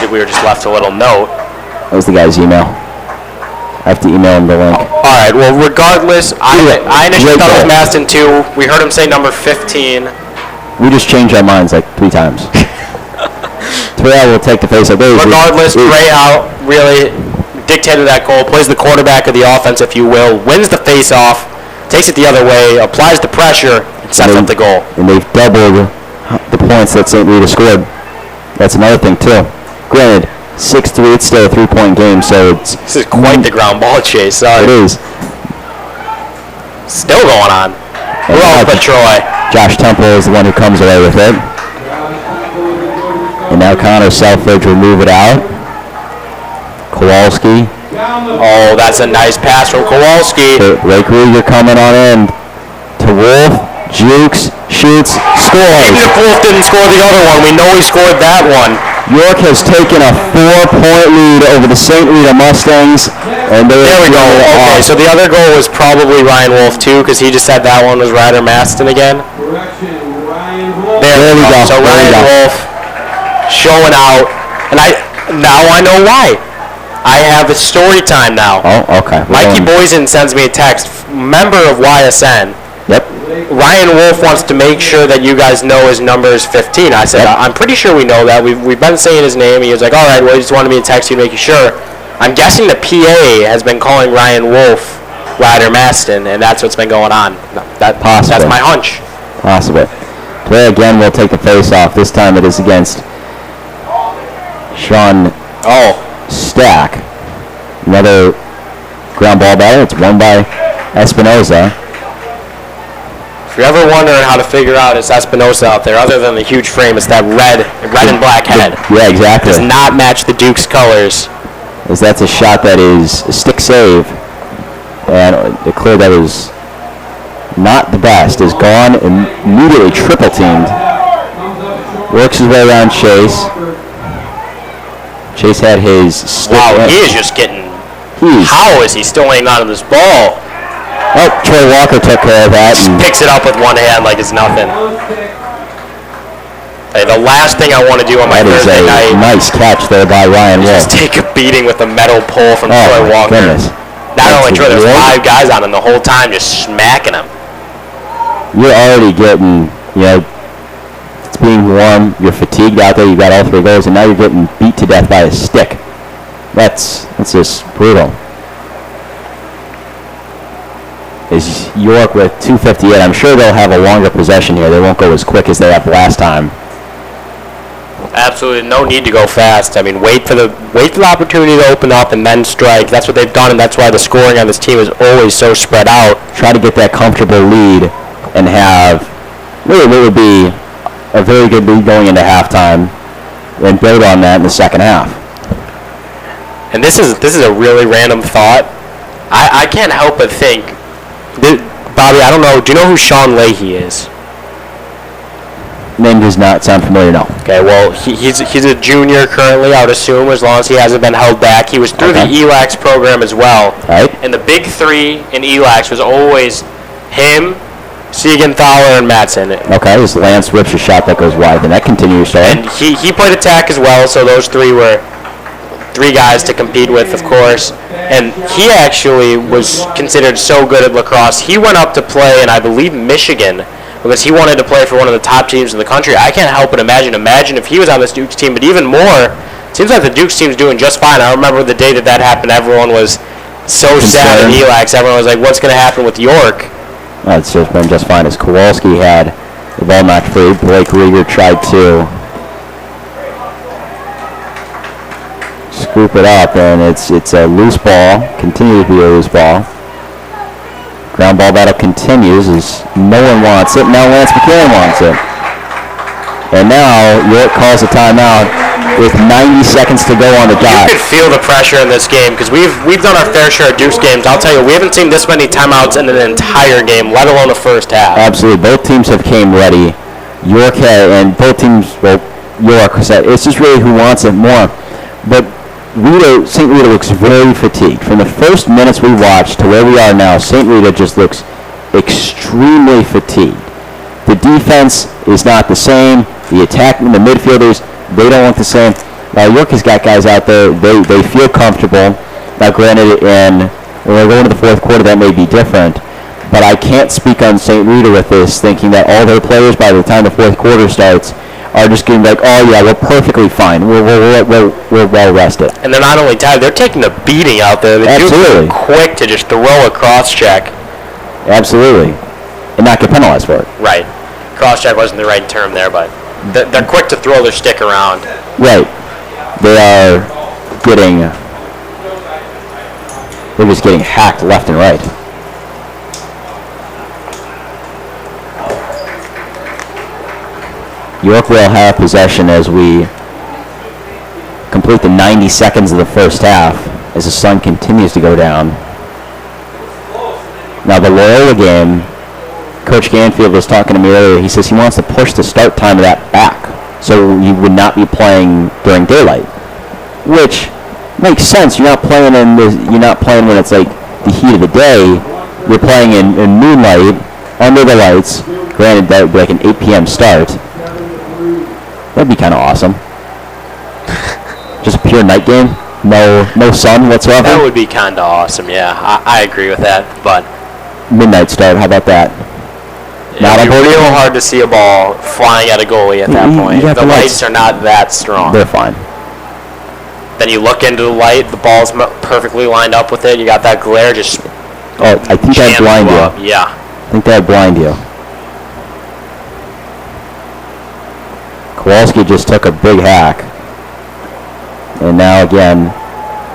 S3: We were just left a little note.
S1: That was the guy's email. I have to email him the link.
S3: All right, well, regardless, I initially thought it was Maston too. We heard him say number 15.
S1: We just changed our minds like 3 times. Treja will take the face-off.
S3: Regardless, Treja really dictated that goal, plays the quarterback of the offense, if you will, wins the face-off, takes it the other way, applies the pressure, and sets up the goal.
S1: And they've doubled the points that St. Rita scored. That's another thing, too. Granted, 6-3, it's still a 3-point game, so it's...
S3: This is quite the ground ball chase, sorry.
S1: It is.
S3: Still going on. We're on for Troy.
S1: Josh Temple is the one who comes away with it. And now Connor Selfridge will move it out. Kowalski.
S3: Oh, that's a nice pass from Kowalski.
S1: Ray Krieger coming on in. To Wolf. Jukes. Shoots. Scores.
S3: Even if Wolf didn't score the other one, we know he scored that one.
S1: York has taken a 4-point lead over the St. Rita Mustangs. And there
S3: we go. Okay, so the other goal was probably Ryan Wolf, too, because he just said that one was Ryder Maston again. There we go. So Ryan Wolf showing out. And now I know why. I have a story time now.
S1: Oh, okay.
S3: Mikey Boysen sends me a text, member of YSN.
S1: Yep.
S3: Ryan Wolf wants to make sure that you guys know his number is 15. I said, yep. I'm pretty sure we know that. We've been saying his name. He was like, all right, well, he just wanted me to text you to make you sure. I'm guessing the PA has been calling Ryan Wolf Ryder Maston, and that's what's been going on. That's my hunch.
S1: Possibly. Play again, we'll take the face-off. This time it is against Sean Stack. Another ground ball battle. It's won by Espinoza.
S3: If you're ever wondering how to figure out it's Espinoza out there, other than the huge frame, it's that red and black head.
S1: Yeah, exactly.
S3: Does not match the Duke's colors.
S1: As that's a shot that is a stick save. And the clear that is not the best is gone, immediately triple teamed. Works his way around Chase. Chase had his stick.
S3: Wow, he is just getting
S1: Jeez.
S3: How is he still hanging on to this ball?
S1: Oh, Troy Walker took care of that.
S3: Just picks it up with one hand like it's nothing. Hey, the last thing I want to do on my
S1: That is
S3: Thursday
S1: a
S3: night
S1: nice catch there by Ryan
S3: is
S1: Wolf.
S3: just take a beating with a metal pole from Troy
S1: Oh, my
S3: Walker.
S1: goodness.
S3: Not only Troy, there's
S1: Wolf.
S3: 5 guys on him the whole time just smacking him.
S1: You're already getting, it's being warm. You're fatigued out there. You've got all 3 goals, and now you're getting beat to death by a stick. That's just brutal. Is York with 2:58. I'm sure they'll have a longer possession here. They won't go as quick as they have last time.
S3: Absolutely no need to go fast. I mean, wait for the opportunity to open up and then strike. That's what they've done, and that's why the scoring on this team is always so spread out.
S1: Try to get that comfortable lead and have really what would be a very good lead going into halftime and build on that in the second half.
S3: And this is a really random thought. I can't help but think, Bobby, I don't know, do you know who Sean Leahy is?
S1: Name does not sound familiar, no.
S3: Okay, well, he's a junior currently, I would assume, as long as he hasn't been held back. He was through the ELACS program as well.
S1: Right.
S3: And the big 3 in ELACS was always him, Siegenthaler, and Madsen.
S1: Okay, this Lance rips a shot that goes wide, and that continues, sorry.
S3: And he played attack as well, so those 3 were 3 guys to compete with, of course. And he actually was considered so good at lacrosse. He went up to play in, I believe, Michigan, because he wanted to play for one of the top teams in the country. I can't help but imagine if he was on this Dukes team, but even more, it seems like the Dukes team's doing just fine. I remember the day that happened, everyone was so sad in ELACS. Everyone was like, what's going to happen with York?
S1: Well, it's just been just fine as Kowalski had the ball knocked free. Blake Rieger tried to scoop it up, and it's a loose ball, continues to be a loose ball. Ground ball battle continues as no one wants it. Now Lance McCann wants it. And now York calls a timeout with 90 seconds to go on the dot.
S3: You could feel the pressure in this game because we've done our fair share of Dukes games. I'll tell you, we haven't seen this many timeouts in an entire game, let alone a first half.
S1: Absolutely. Both teams have came ready. York had, and both teams, well, York said, it's just really who wants it more. But St.Rita looks very fatigued. From the first minutes we watched to where we are now, St.Rita just looks extremely fatigued. The defense is not the same. The attack, the midfielders, they don't look the same. Now, York has got guys out there, they feel comfortable. Now, granted, when we're going to the fourth quarter, that may be different. But I can't speak on St.Rita with this, thinking that all their players, by the time the fourth quarter starts, are just getting like, oh yeah, we're perfectly fine. We're well rested.
S3: And they're not only tired, they're taking a beating out there. The
S1: Absolutely.
S3: Dukes are quick to just throw a cross check.
S1: Absolutely. And not get penalized for it.
S3: Right. Cross check wasn't the right term there, but they're quick to throw their stick around.
S1: Right. They're just getting hacked left and right. York will have possession as we complete the 90 seconds of the first half as the sun continues to go down. Now the Loyola game, Coach Ganfield was talking to me earlier. He says he wants to push the start time of that back so you would not be playing during daylight, which makes sense. You're not playing when it's like the heat of the day. You're playing in moonlight under the lights. Granted, that would be like an 8 p.m. start. That'd be kind of awesome. Just a pure night game? No sun whatsoever?
S3: That would be kind of awesome, yeah. I agree with that, but
S1: Midnight start, how about that?
S3: it'd be real hard to see a ball flying at a goalie at that point. The lights are not that strong.
S1: They're fine.
S3: Then you look into the light, the ball's perfectly lined up with it. You got that glare just
S1: Oh, I think that'd blind you.
S3: up. Yeah.
S1: I think that'd blind you. Kowalski just took a big hack. And now again,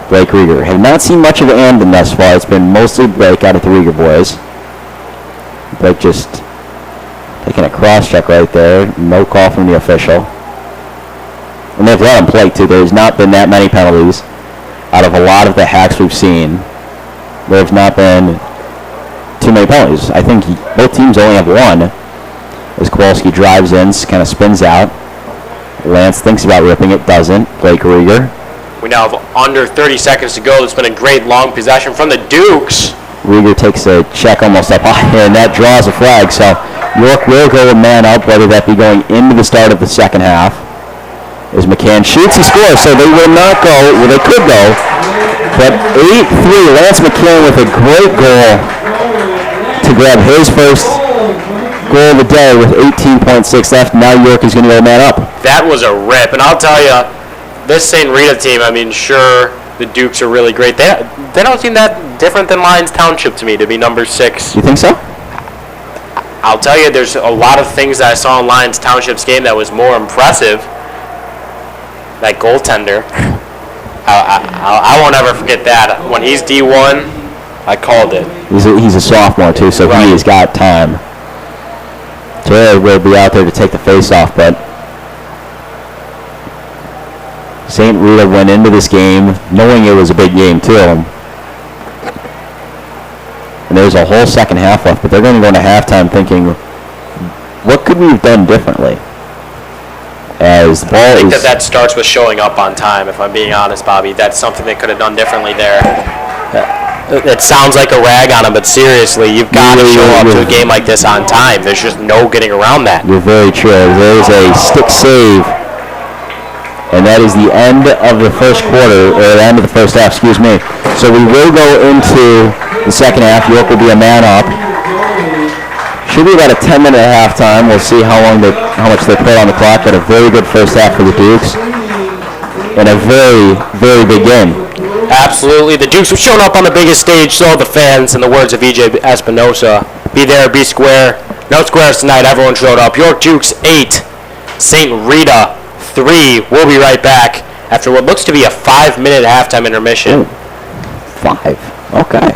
S1: Blake Rieger. Have not seen much of Andon thus far. It's been mostly Blake out of the Rieger boys. Blake just taking a cross check right there. No call from the official. And they've let him play too. There's not been that many penalties. Out of a lot of the hacks we've seen, there's not been too many penalties. I think both teams only have one. As Kowalski drives in, kind of spins out. Lance thinks about ripping it, doesn't. Blake Rieger
S3: We now have under 30 seconds to go. It's been a great long possession from the Dukes.
S1: Rieger takes a check almost up high, and that draws a flag. So York will go a man up, whether that be going into the start of the second half. As McCann shoots, he scores, so they will not go. Well, they could go, but 8-3. Lance McCann with a great goal to grab his first goal of the day with 18.6 left. Now York is going to go man up.
S3: That was a rip, and I'll tell you, this St.Rita team, I mean, sure, the Dukes are really great. They don't seem that different than Lyons Township to me, to be number 6.
S1: You think so?
S3: I'll tell you, there's a lot of things that I saw in Lyons Township's game that was more impressive. That goaltender, I won't ever forget that. When he's D1, I called it.
S1: He's a sophomore, too, so
S3: Right.
S1: He's got time. Taylor will be out there to take the face-off, but St.Rita went into this game knowing it was a big game, too. And there's a whole second half left, but they're going to go into halftime thinking, what could we have done differently? As the ball
S3: I think that starts with showing up on time, if I'm being honest, Bobby. That's something they could have done differently there. It sounds like a rag on them, but seriously, you've got to show up to a game like this on time. There's just no getting around that.
S1: You're very true. There is a stick save, and that is the end of the first quarter, or the end of the first half, excuse me. So we will go into the second half. York will be a man up. Should be about a 10-minute halftime. We'll see how much they put on the clock. But a very good first half for the Dukes, and a very, very big game.
S3: Absolutely. The Dukes have shown up on the biggest stage, so have the fans, in the words of E.J. Espinosa. Be there, be square. No squares tonight. Everyone showed up. York Dukes 8, St.Rita 3. We'll be right back after what looks to be a 5-minute halftime intermission.
S1: Ooh, 5. Okay.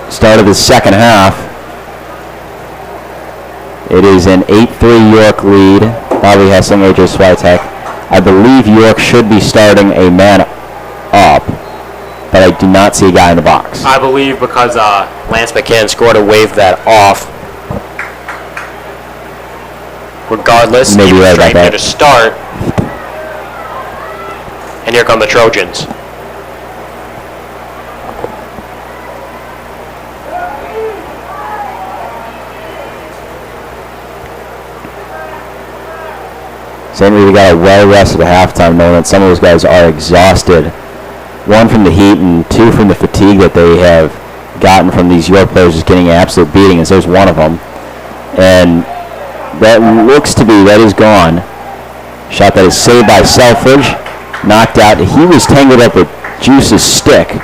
S1: start of the second half. It is an 8-3 York lead. Bobby Hessling, AJ Swiatek. I believe York should be starting a man up, but I do not see a guy in the box.
S3: I believe because Lance McCann scored a wave that off. Regardless,
S1: Maybe
S3: he was
S1: right about
S3: trained here
S1: that.
S3: to start. And here come the Trojans.
S1: St.Rita got a well-rested halftime, knowing that some of those guys are exhausted. One from the heat and two from the fatigue that they have gotten from these York players just getting absolute beatings. There's one of them. And that looks to be, that is gone. Shot that is saved by Selfridge. Knocked out. He was tangled up with Juice's stick.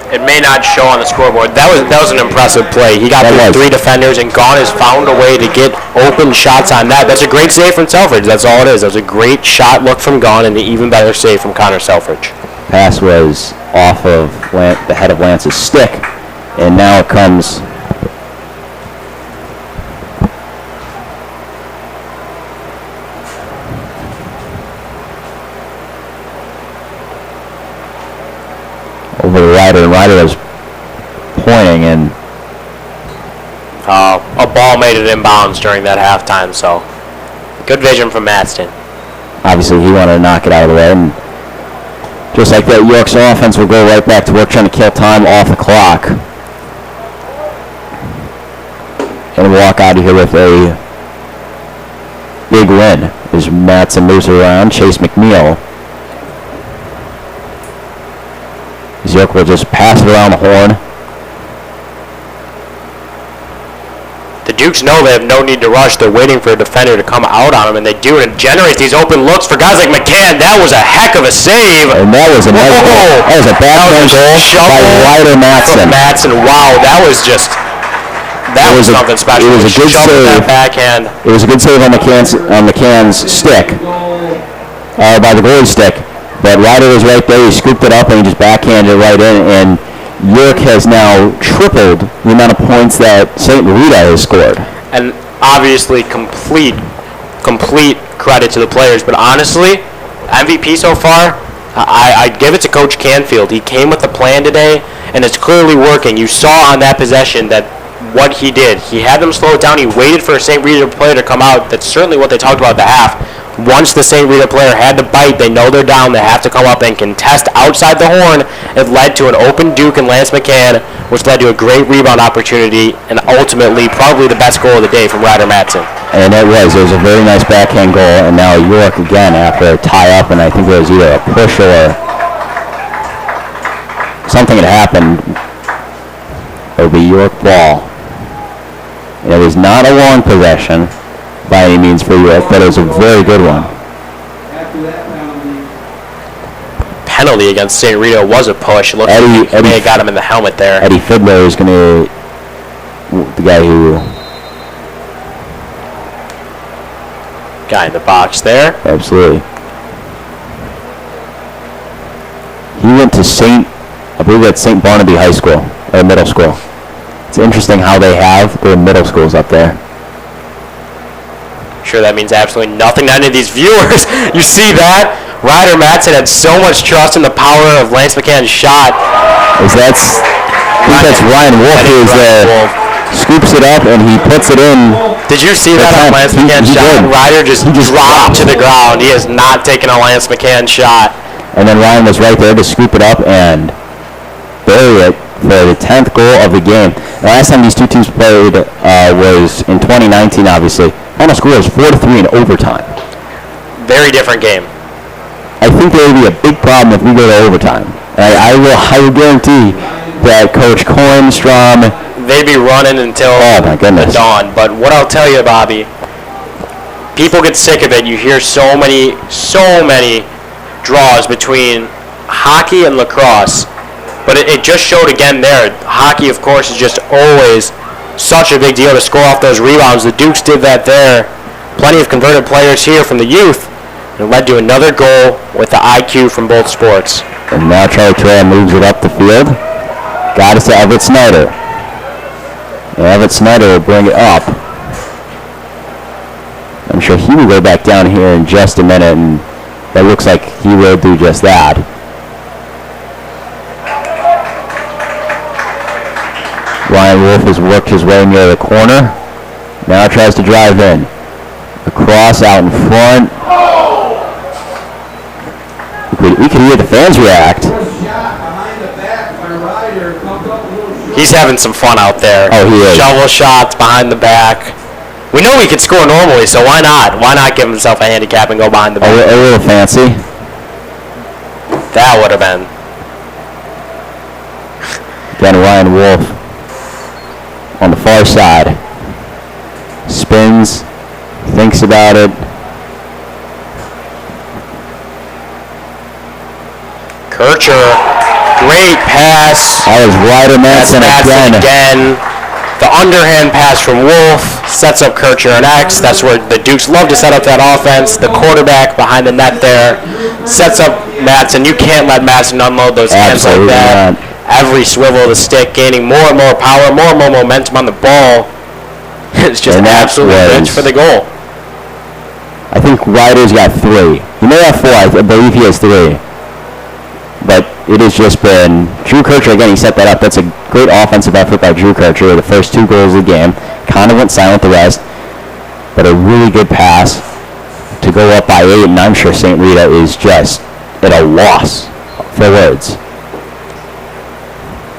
S3: It may not show on the scoreboard. That was an impressive play. He got through 3 defenders, and Gone has found a way to get open shots on that. That's a great save from Selfridge. That's all it is. That was a great shot look from Gone and an even better save from Connor Selfridge.
S1: Pass was off of the head of Lance's stick, and now it comes over the Ryder, and Ryder was pointing, and
S3: A ball made it inbounds during that halftime, so good vision from Matston.
S1: obviously he wanted to knock it out of the way. And just like that, York's offense will go right back to work trying to kill time off the clock. And walk out of here with a big win as Mattson moves around. Chase McNeil. As York will just pass it around the horn.
S3: The Dukes know they have no need to rush. They're waiting for a defender to come out on them, and they do, and it generates these open looks for guys like McCann. That was a heck of a save.
S1: And that was a nice goal. That was a backhand goal by Ryder Matsson.
S3: Matsson. Wow, that was something special.
S1: It was a good save.
S3: That backhand.
S1: It was a good save on McCann's stick, by the goalie stick. But Ryder was right there. He scooped it up and he just backhanded it right in. And York has now tripled the amount of points that St.Rita has scored.
S3: And obviously complete credit to the players. But honestly, MVP so far, I'd give it to Coach Canfield. He came with a plan today, and it's clearly working. You saw on that possession that what he did. He had them slow it down. He waited for a St. Rita player to come out. That's certainly what they talked about at the half. Once the St. Rita player had to bite, they know they're down. They have to come up and contest outside the horn. It led to an open Duke and Lance McCann, which led to a great rebound opportunity and ultimately probably the best goal of the day from Ryder Matsson.
S1: And it was a very nice backhand goal. And now York again after a tie-up, and I think it was either a push or something had happened. It'll be York ball. And it was not a long possession by any means for York, but it was a very good one.
S2: After that
S3: Penalty against St. Rita was a push. It looked like he may have got him in the helmet there.
S1: Eddie Fiddler is going to, the guy who...
S3: Guy in the box there.
S1: Absolutely. He went to I believe that's St. Barnaby High School, or middle school. It's interesting how they have their middle schools up there.
S3: Sure, that means absolutely nothing to any of these viewers. You see that? Ryder Matsson had so much trust in the power of Lance McCann's shot.
S1: I think that's Ryan Wolf who is scoops it up and he puts it in.
S3: Did you see that on Lance McCann's shot? Ryder just dropped to the ground. He has not taken a Lance McCann shot.
S1: And then Ryan was right there to scoop it up and bury it for the 10th goal of the game. The last time these two teams played was in 2019, obviously. Final score was 4-3 in overtime.
S3: Very different game.
S1: I think there will be a big problem if we go to overtime. I will guarantee that Coach Kornstrom...
S3: They'd be running until the dawn. But what I'll tell you, Bobby, people get sick of it. You hear so many draws between hockey and lacrosse. But it just showed again there. Hockey, of course, is just always such a big deal to score off those rebounds. The Dukes did that there. Plenty of converted players here from the youth. It led to another goal with the IQ from both sports.
S1: And now Charlie Terrell moves it up the field. Got it to Everett Snyder. Evan Snyder will bring it up. I'm sure he will go back down here in just a minute, and that looks like he will do just that. Ryan Wolf has worked his way near the corner. Now tries to drive in. Across out in front. We could hear the fans react.
S3: He's having some fun out there.
S1: Oh, he is.
S3: Shovel shots behind the back. We know he could score normally, so why not? Why not give himself a handicap and go behind the back?
S1: A little fancy.
S3: That would have been.
S1: Again, Ryan Wolf on the far side. Spins, thinks about it.
S3: Kircher, great pass.
S1: That was Ryder Madsen again.
S3: The underhand pass from Wolf sets up Kircher and X. That's where the Dukes love to set up that offense. The quarterback behind the net there sets up Madsen. You can't let Madsen unload those hands like that. Every swivel of the stick, gaining more and more power, more and more momentum on the ball. It's just absolutely rich for the goal.
S1: I think Ryder's got 3. He may have 4. I believe he has 3. But it has just been Drew Kircher again. He set that up. That's a great offensive effort by Drew Kircher. The first 2 goals of the game. Kind of went silent the rest. But a really good pass to go up by 8. And I'm sure St. Rita is just at a loss for words.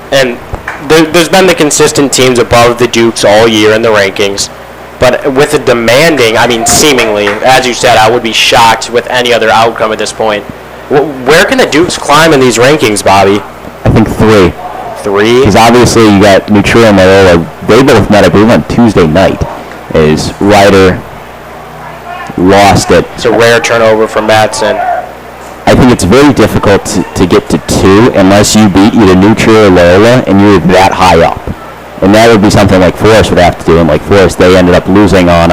S3: And there's been the consistent teams above the Dukes all year in the rankings. But with the demanding, I mean, seemingly, as you said, I would be shocked with any other outcome at this point. Where can the Dukes climb in these rankings, Bobby?
S1: I think 3.
S3: 3?
S1: Because obviously you got New Trier and Loyola. They both met, I believe, on Tuesday night. As Ryder lost it.
S3: It's a rare turnover from Madsen.
S1: I think it's very difficult to get to 2 unless you beat either New Trier or Loyola and you're that high up. And that would be something like Forest would have to do. And like Forest, they ended up losing on,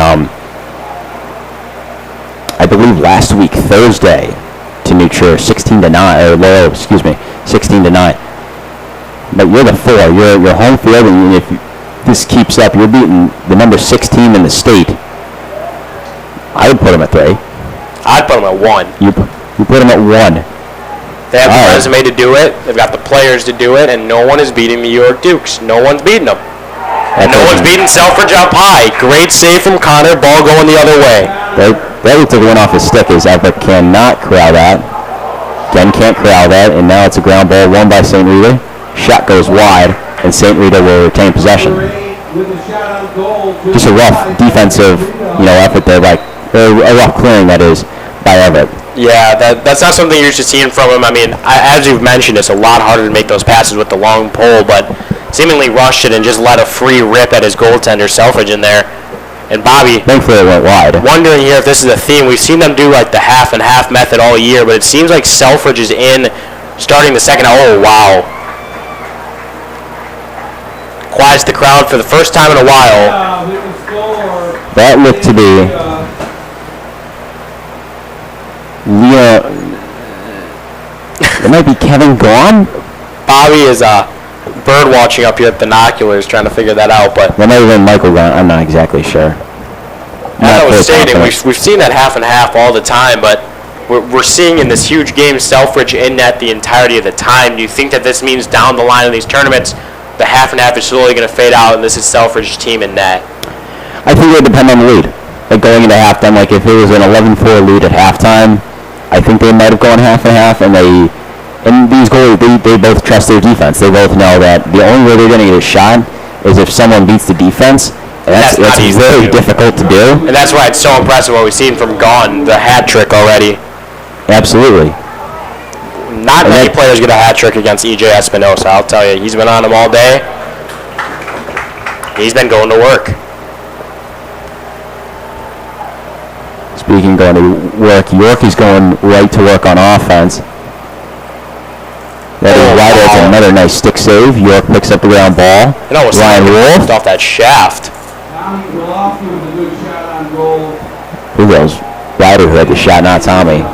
S1: I believe, last week, Thursday, to New Trier, 16-9, or Loyola, 16-9. But you're the 4. You're home field, and if this keeps up, you're beating the number 6 team in the state. I would put them at 3.
S3: I'd put them at 1.
S1: You put them at 1.
S3: They have the resume to do it. They've got the players to do it, and no one is beating the York Dukes. No one's beating them. And no one's beating Selfridge up high. Great save from Connor. Ball going the other way.
S1: That looked like it went off his stick. As Everett cannot corral that. Again, can't corral that, and now it's a ground ball won by St. Rita. Shot goes wide, and St. Rita will retain possession. Just a rough defensive, effort there, a rough clearing, that is, by Everett.
S3: Yeah, that's not something you're used to seeing from him. I mean, as you've mentioned, it's a lot harder to make those passes with the long pole, but seemingly rushed it and just let a free rip at his goaltender, Selfridge, in there. And Bobby,
S1: thankfully it went wide.
S3: Wondering here if this is a theme. We've seen them do like the half and half method all year, but it seems like Selfridge is in starting the second. Oh, wow. Quiets the crowd for the first time in a while.
S1: That looked to be it might be Kevin Gaughan.
S3: Bobby is bird watching up here at binoculars trying to figure that out, but
S1: that might have been Michael Gaughan. I'm not exactly sure.
S3: As I was stating, we've seen that half and half all the time, but we're seeing in this huge game Selfridge in net the entirety of the time. Do you think that this means down the line in these tournaments the half and half is slowly going to fade out and this is Selfridge's team in net?
S1: I think it would depend on the lead. Like going into halftime, like if it was an 11-4 lead at halftime, I think they might have gone half and half, and these goalies, they both trust their defense. They both know that the only way they're going to get a shot is if someone beats the defense. And that's very difficult to do.
S3: And that's why it's so impressive what we've seen from Gaughan, the hat trick already.
S1: Absolutely.
S3: Not many players get a hat trick against E.J. Espinosa, I'll tell you. He's been on him all day. He's been going to work.
S1: Speaking going to work, York is going right to work on offense. That is right. That's another nice stick save. York picks up the ground ball.
S3: Ryan Wolf off that shaft.
S1: Who goes? Ryder who had the shot, not Tommy.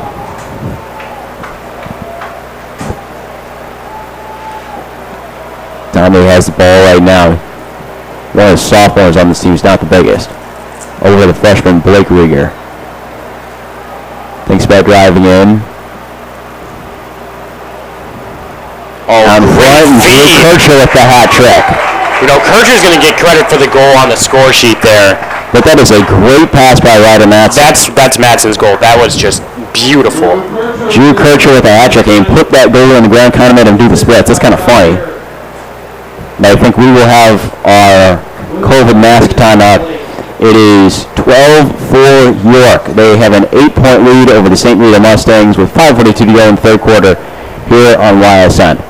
S1: Tommy has the ball right now. One of the sophomores on this team is not the biggest. Over the freshman, Blake Rieger. Thinks about driving in. On front, and Drew Kircher with the hat trick.
S3: You know, Kircher's going to get credit for the goal on the score sheet there.
S1: But that is a great pass by Ryder Matson.
S3: That's Matson's goal. That was just beautiful.
S1: Drew Kircher with a hat trick and put that goalie on the ground, kind of made him do the splits. That's kind of funny. And I think we will have our COVID mask timeout. It is 12-4 York. They have an 8-point lead over the St.Rita Mustangs with 5:42 to go in the third quarter here on YSN.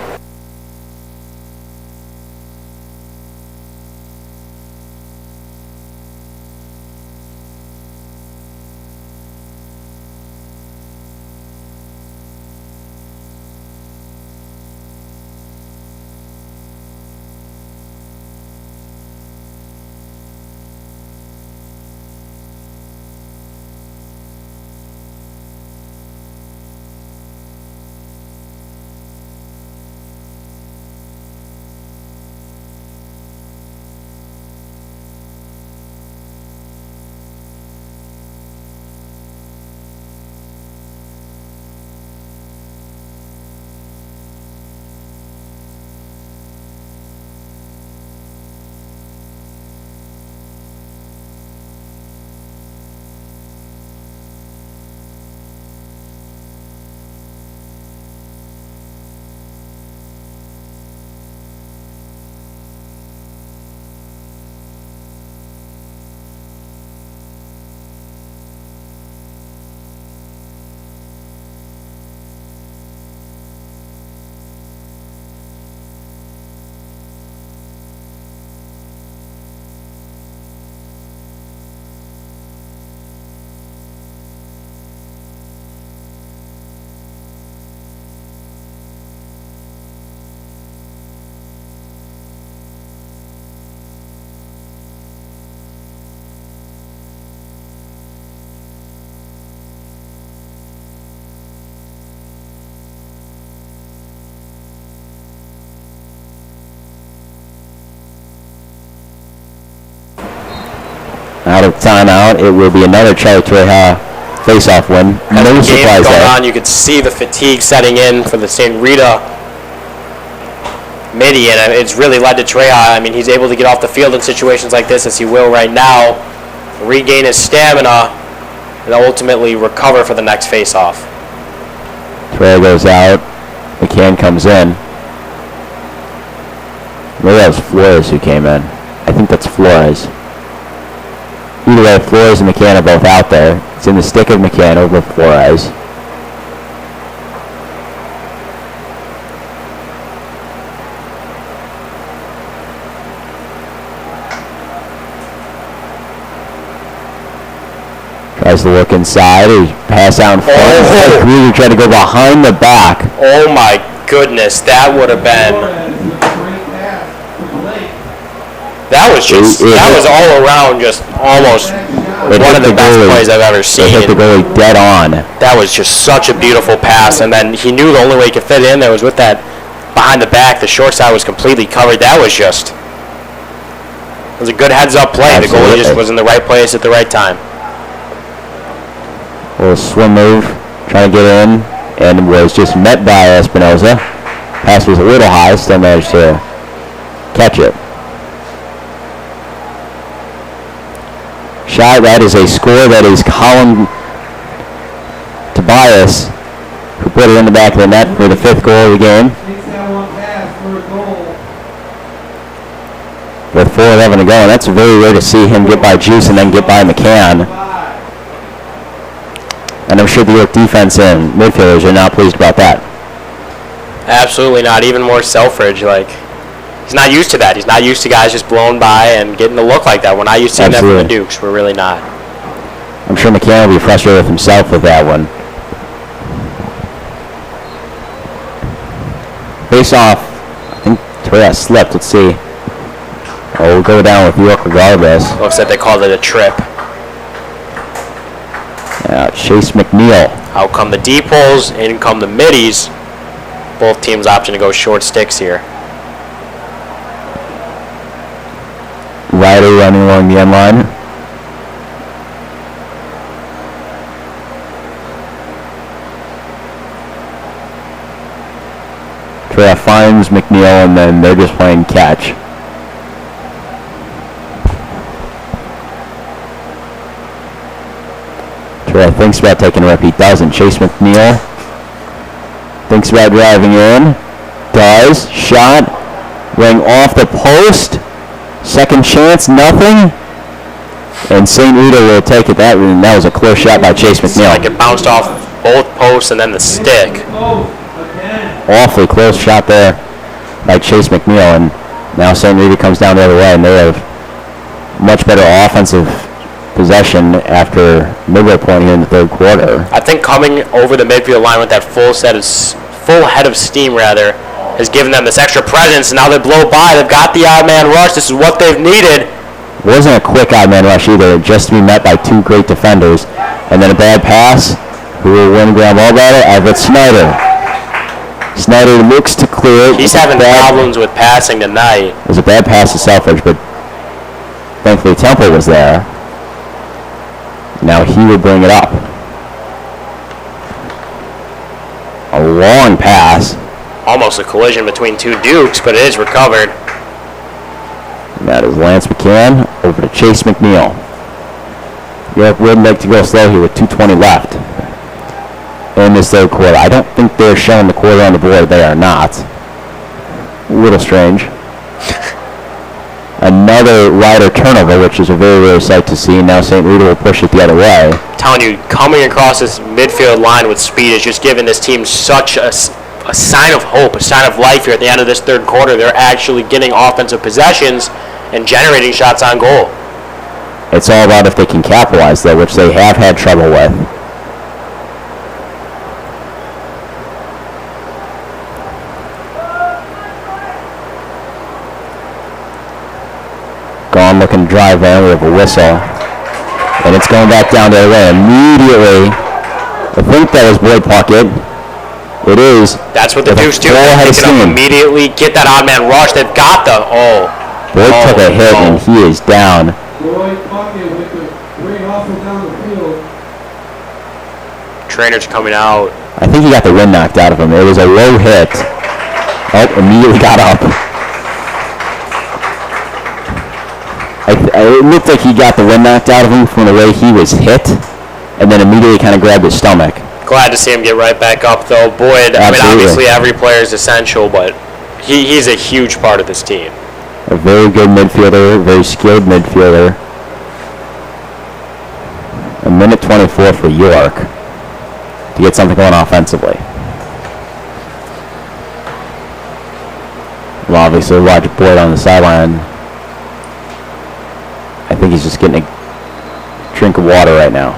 S1: Out of timeout, it will be another Charlie Treja face-off win.
S3: As
S1: No
S3: the game
S1: surprise
S3: going
S1: there.
S3: on, you could see the fatigue setting in for the St.Rita midi, and it's really led to Treja. I mean, he's able to get off the field in situations like this, as he will right now, regain his stamina, and ultimately recover for the next face-off.
S1: Treja goes out. McCann comes in. Maybe that was Flores who came in. I think that's Flores. Either way, Flores and McCann are both out there. It's in the stick of McCann over Flores. Tries to look inside. He pass out in front.
S3: Oh.
S1: Really trying to go behind the back.
S3: Oh my goodness, that would have been... That was just, that was all around just almost one of the best plays I've ever seen.
S1: It hit the goalie dead on.
S3: That was just such a beautiful pass, and then he knew the only way he could fit it in there was with that behind the back. The short side was completely covered. That was just, it was a good heads-up play.
S1: Absolutely.
S3: The goalie just was in the right place at the right time.
S1: Little swim move, trying to get in, and was just met by Espinoza. Pass was a little high, still managed to catch it. Shot, that is a score. That is Colin Tobias, who put it in the back of the net for the 5th goal of the game. With 4:11 to go, and that's very rare to see him get by Juice and then get by McCann. And I'm sure the York defense and midfielders are not pleased about that.
S3: Absolutely not. Even more Selfridge, like, he's not used to that. He's not used to guys just blowing by and getting the look like that. We're not used to seeing that from the Dukes. We're really not.
S1: I'm sure McCann will be frustrated with himself with that one. Face off. I think Torres slipped. Let's see. Oh, we'll go down with York regardless.
S3: Looks like they called it a trip.
S1: Chase McNeil.
S3: Out come the deep holes, in come the middies. Both teams option to go short sticks here.
S1: Ryder running along the end line. Treya finds McNeil, and then they're just playing catch. Treya thinks about taking a rip. He doesn't. Chase McNeil thinks about driving in. Does. Shot. Ring off the post. Second chance. Nothing. And St.Rita will take it. That was a close shot by Chase McNeil.
S3: Like it bounced off both posts and then the stick.
S1: Awfully close shot there by Chase McNeil. And now St.Rita comes down the other way, and they have much better offensive possession after midway point here in the third quarter.
S3: I think coming over the midfield line with that full head of steam has given them this extra presence, and now they blow by. They've got the odd man rush. This is what they've needed.
S1: It wasn't a quick odd man rush either, just to be met by two great defenders. And then a bad pass. Who will win ground ball battle? Everett Snyder. Snyder looks to clear it.
S3: He's having problems with passing tonight.
S1: It was a bad pass to Selfridge, but thankfully Temple was there. Now he will bring it up. A long pass.
S3: Almost a collision between two Dukes, but it is recovered.
S1: And that is Lance McCann over to Chase McNeil. York would like to go slow here with 2:20 left in this third quarter. I don't think they're showing the quarter on the board. They are not. A little strange. Another Ryder turnover, which is a very rare sight to see. Now St.Rita will push it the other way.
S3: I'm telling you, coming across this midfield line with speed is just giving this team such a sign of hope, a sign of life here at the end of this third quarter. They're actually getting offensive possessions and generating shots on goal.
S1: It's all about if they can capitalize, though, which they have had trouble with. Gone looking to drive in. We have a whistle. And it's going back down the other way immediately. I think that was Boyd Puckett. It is.
S3: That's what the Dukes do. Pick it up immediately. Get that odd man rush. They've got the.
S1: Boyd took a hit, and he is down.
S2: Boyd Puckett with the great hustle down the field.
S3: Trainer's coming out.
S1: I think he got the wind knocked out of him. It was a low hit. Oh, immediately got up. It looked like he got the wind knocked out of him from the way he was hit, and then immediately kind of grabbed his stomach.
S3: Glad to see him get right back up, though. Boyd, I mean, obviously every player is essential, but he's a huge part of this team.
S1: A very good midfielder, very skilled midfielder. A minute 24 for York to get something going offensively. Well, obviously, watch Boyd on the sideline. I think he's just getting a drink of water right now.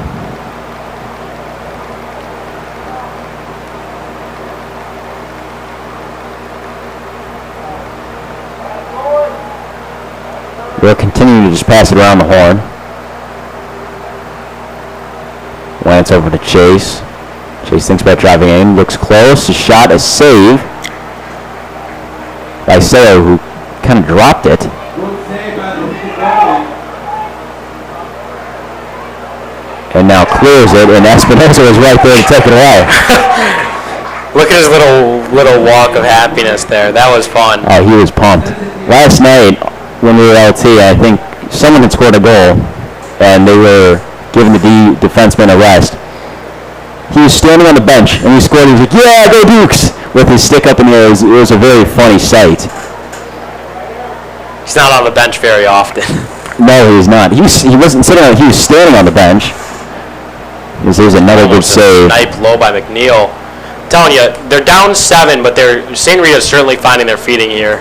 S1: We'll continue to just pass it around the horn. Lance over to Chase. Chase thinks about driving in. Looks close. A shot, a save by Sayo, who kind of dropped it. And now clears it, and Espinosa is right there to take it away.
S3: Look at his little walk of happiness there. That was fun.
S1: Oh, he was pumped. Last night, when we were LT, I think someone had scored a goal, and they were giving the defenseman a rest. He was standing on the bench, and he scored. He was like, "Yeah, go Dukes!" with his stick up in the air. It was a very funny sight.
S3: He's not on the bench very often.
S1: No, he's not. He wasn't sitting on. He was standing on the bench. There's another good save.
S3: Snipe low by McNeil. I'm telling you, they're down 7, but St.Rita is certainly finding their footing here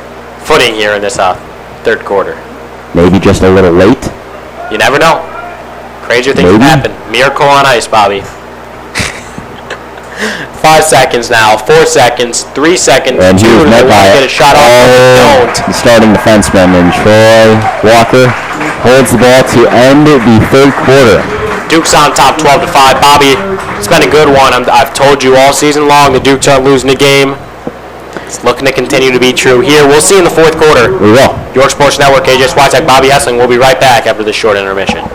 S3: in this third quarter.
S1: Maybe just a little late.
S3: You never know. Crazier things can happen. Miracle on ice, Bobby. 5 seconds now. 4 seconds. 3 seconds.
S1: And
S3: 2.
S1: he was met by
S3: get a shot off.
S1: the starting defenseman, and Troy Walker holds the ball to end the third quarter.
S3: Dukes on top 12-5. Bobby, it's been a good one. I've told you all season long the Dukes aren't losing a game. It's looking to continue to be true here. We'll see in the fourth quarter.
S1: We will.
S3: York Sports Network, AJ Swiatek, Bobby Hessling. We'll be right back after this short intermission.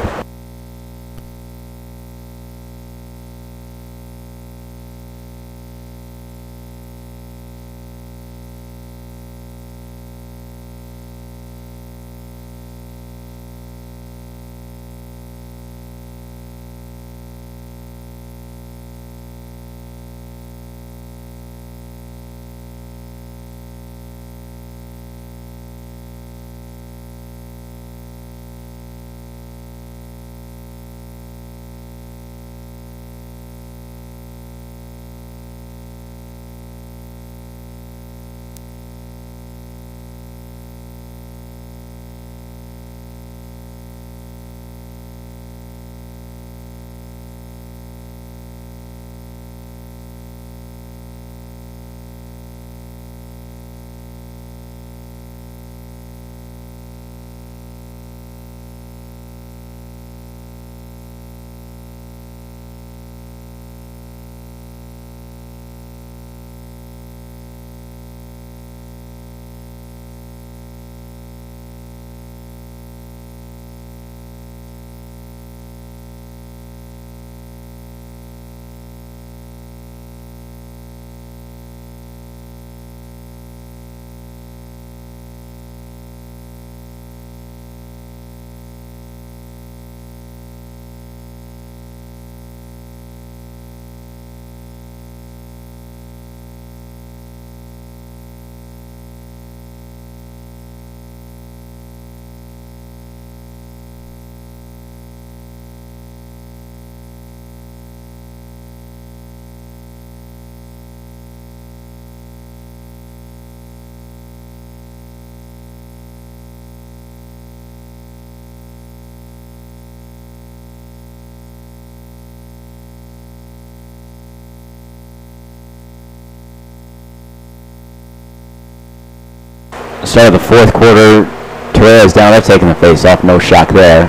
S1: Start of the fourth quarter, Torreira's down. They've taken the face off. No shock there.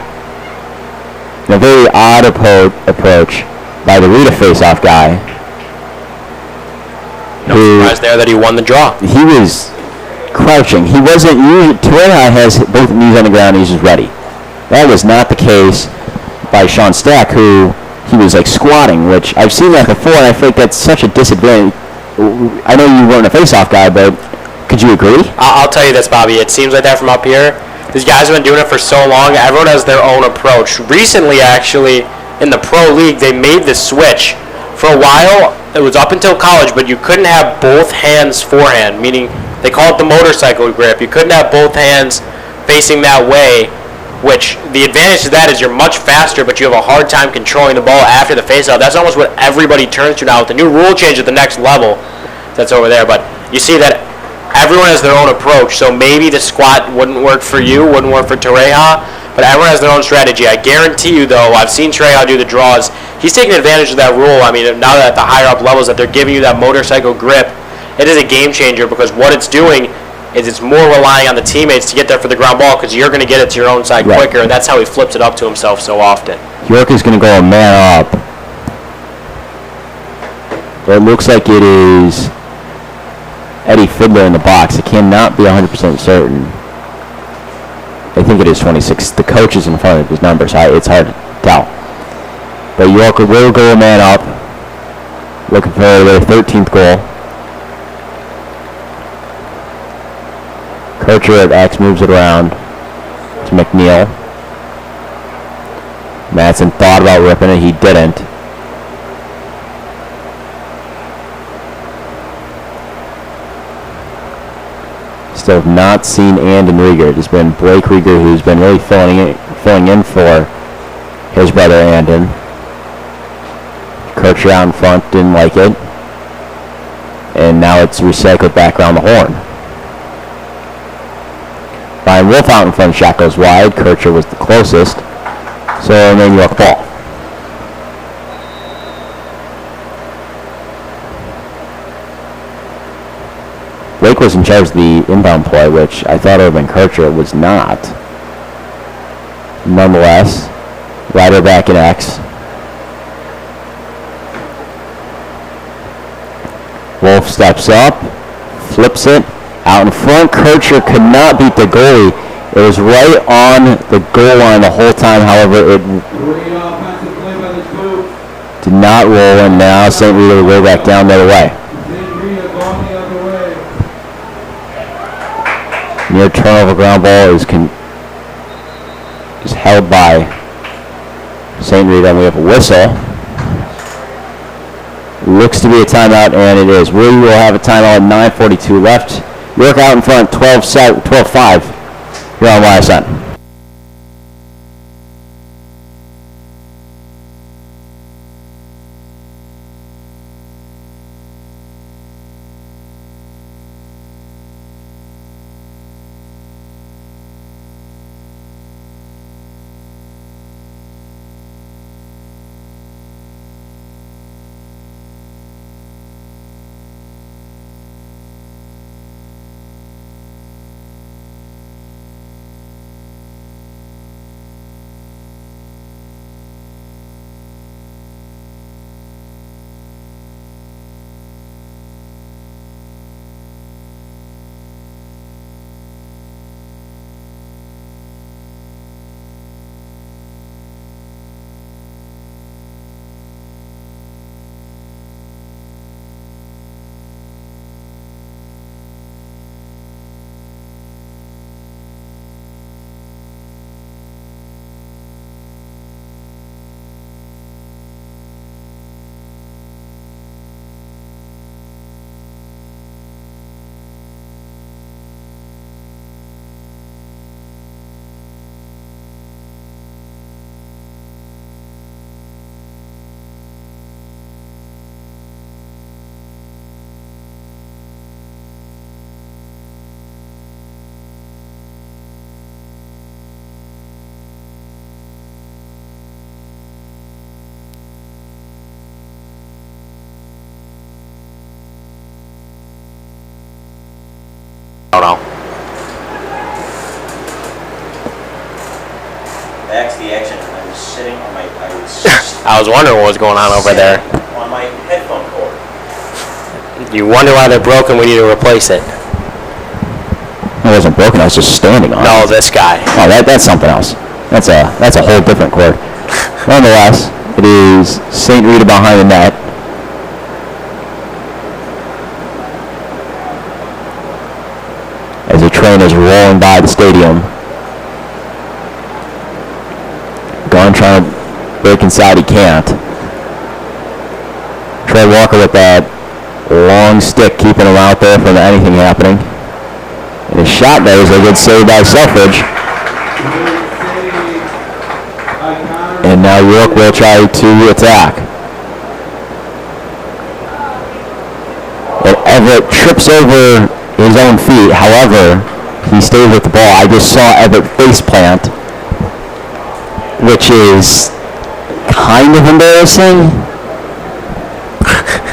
S1: And a very odd approach by the Rita face-off guy.
S3: No surprise there that he won the draw.
S1: He was crouching. He wasn't. Torreira has both knees on the ground. He's just ready. That was not the case by Sean Stack, who he was like squatting, which I've seen that before, and I think that's such a disadvantage. I know you weren't a face-off guy, but could you agree?
S3: I'll tell you this, Bobby. It seems like that from up here. These guys have been doing it for so long. Everyone has their own approach. Recently, actually, in the pro league, they made the switch. For a while, it was up until college, but you couldn't have both hands forehand, meaning they call it the motorcycle grip. You couldn't have both hands facing that way, which the advantage to that is you're much faster, but you have a hard time controlling the ball after the face-off. That's almost what everybody turns to now with the new rule change at the next level. That's over there, but you see that everyone has their own approach, so maybe the squat wouldn't work for you, wouldn't work for Torreira, but everyone has their own strategy. I guarantee you, though, I've seen Torreira do the draws. He's taking advantage of that rule. I mean, now that at the higher up levels that they're giving you that motorcycle grip, it is a game changer because what it's doing is it's more relying on the teammates to get there for the ground ball because you're going to get it to your own side quicker, and that's how he flips it up to himself so often.
S1: York is going to go a man up. It looks like it is Eddie Fiddler in the box. I cannot be 100% certain. I think it is 26. The coach is in front of his numbers. It's hard to tell. But York will go a man up, looking for their 13th goal. Kircher at X moves it around to McNeil. Madsen thought about ripping it. He didn't. Still have not seen Andon Rieger. It's been Blake Rieger who's been really filling in for his brother Andon. Kircher out in front didn't like it. And now it's recycled back around the horn. Brian Wolf out in front, shot goes wide. Kircher was the closest. So then York ball. Blake was in charge of the inbound play, which I thought it would have been Kircher. It was not. Nonetheless, Ryder back in X. Wolf steps up, flips it out in front. Kircher could not beat the goalie. It was right on the goal line the whole time. However, it
S2: Great offensive play by the Cougs.
S1: did not roll, and now St. Rita will go back down the other way.
S2: St.Rita gone the other way.
S1: Near turnover ground ball is held by St. Rita, and we have a whistle. Looks to be a timeout, and it is. We will have a timeout at 9:42 left. York out in front, 12-5 here on YSN.
S3: I don't know.
S4: Back to the action. I was sitting on my,
S3: I was wondering what was going on over there.
S4: on my headphone cord.
S3: You wonder why they're broken. We need to replace it.
S1: It wasn't broken. I was just standing on it.
S3: No, this guy.
S1: Oh, that's something else. That's a whole different cord. Nonetheless, it is St. Rita behind the net. As the train is rolling by the stadium. Gone trying to break inside, he can't. Trey Walker with that long stick, keeping him out there from anything happening. And his shot there is a good save by Selfridge. And now York will try to attack. And Everett trips over his own feet. However, he stays with the ball. I just saw Everett face plant, which is kind of embarrassing.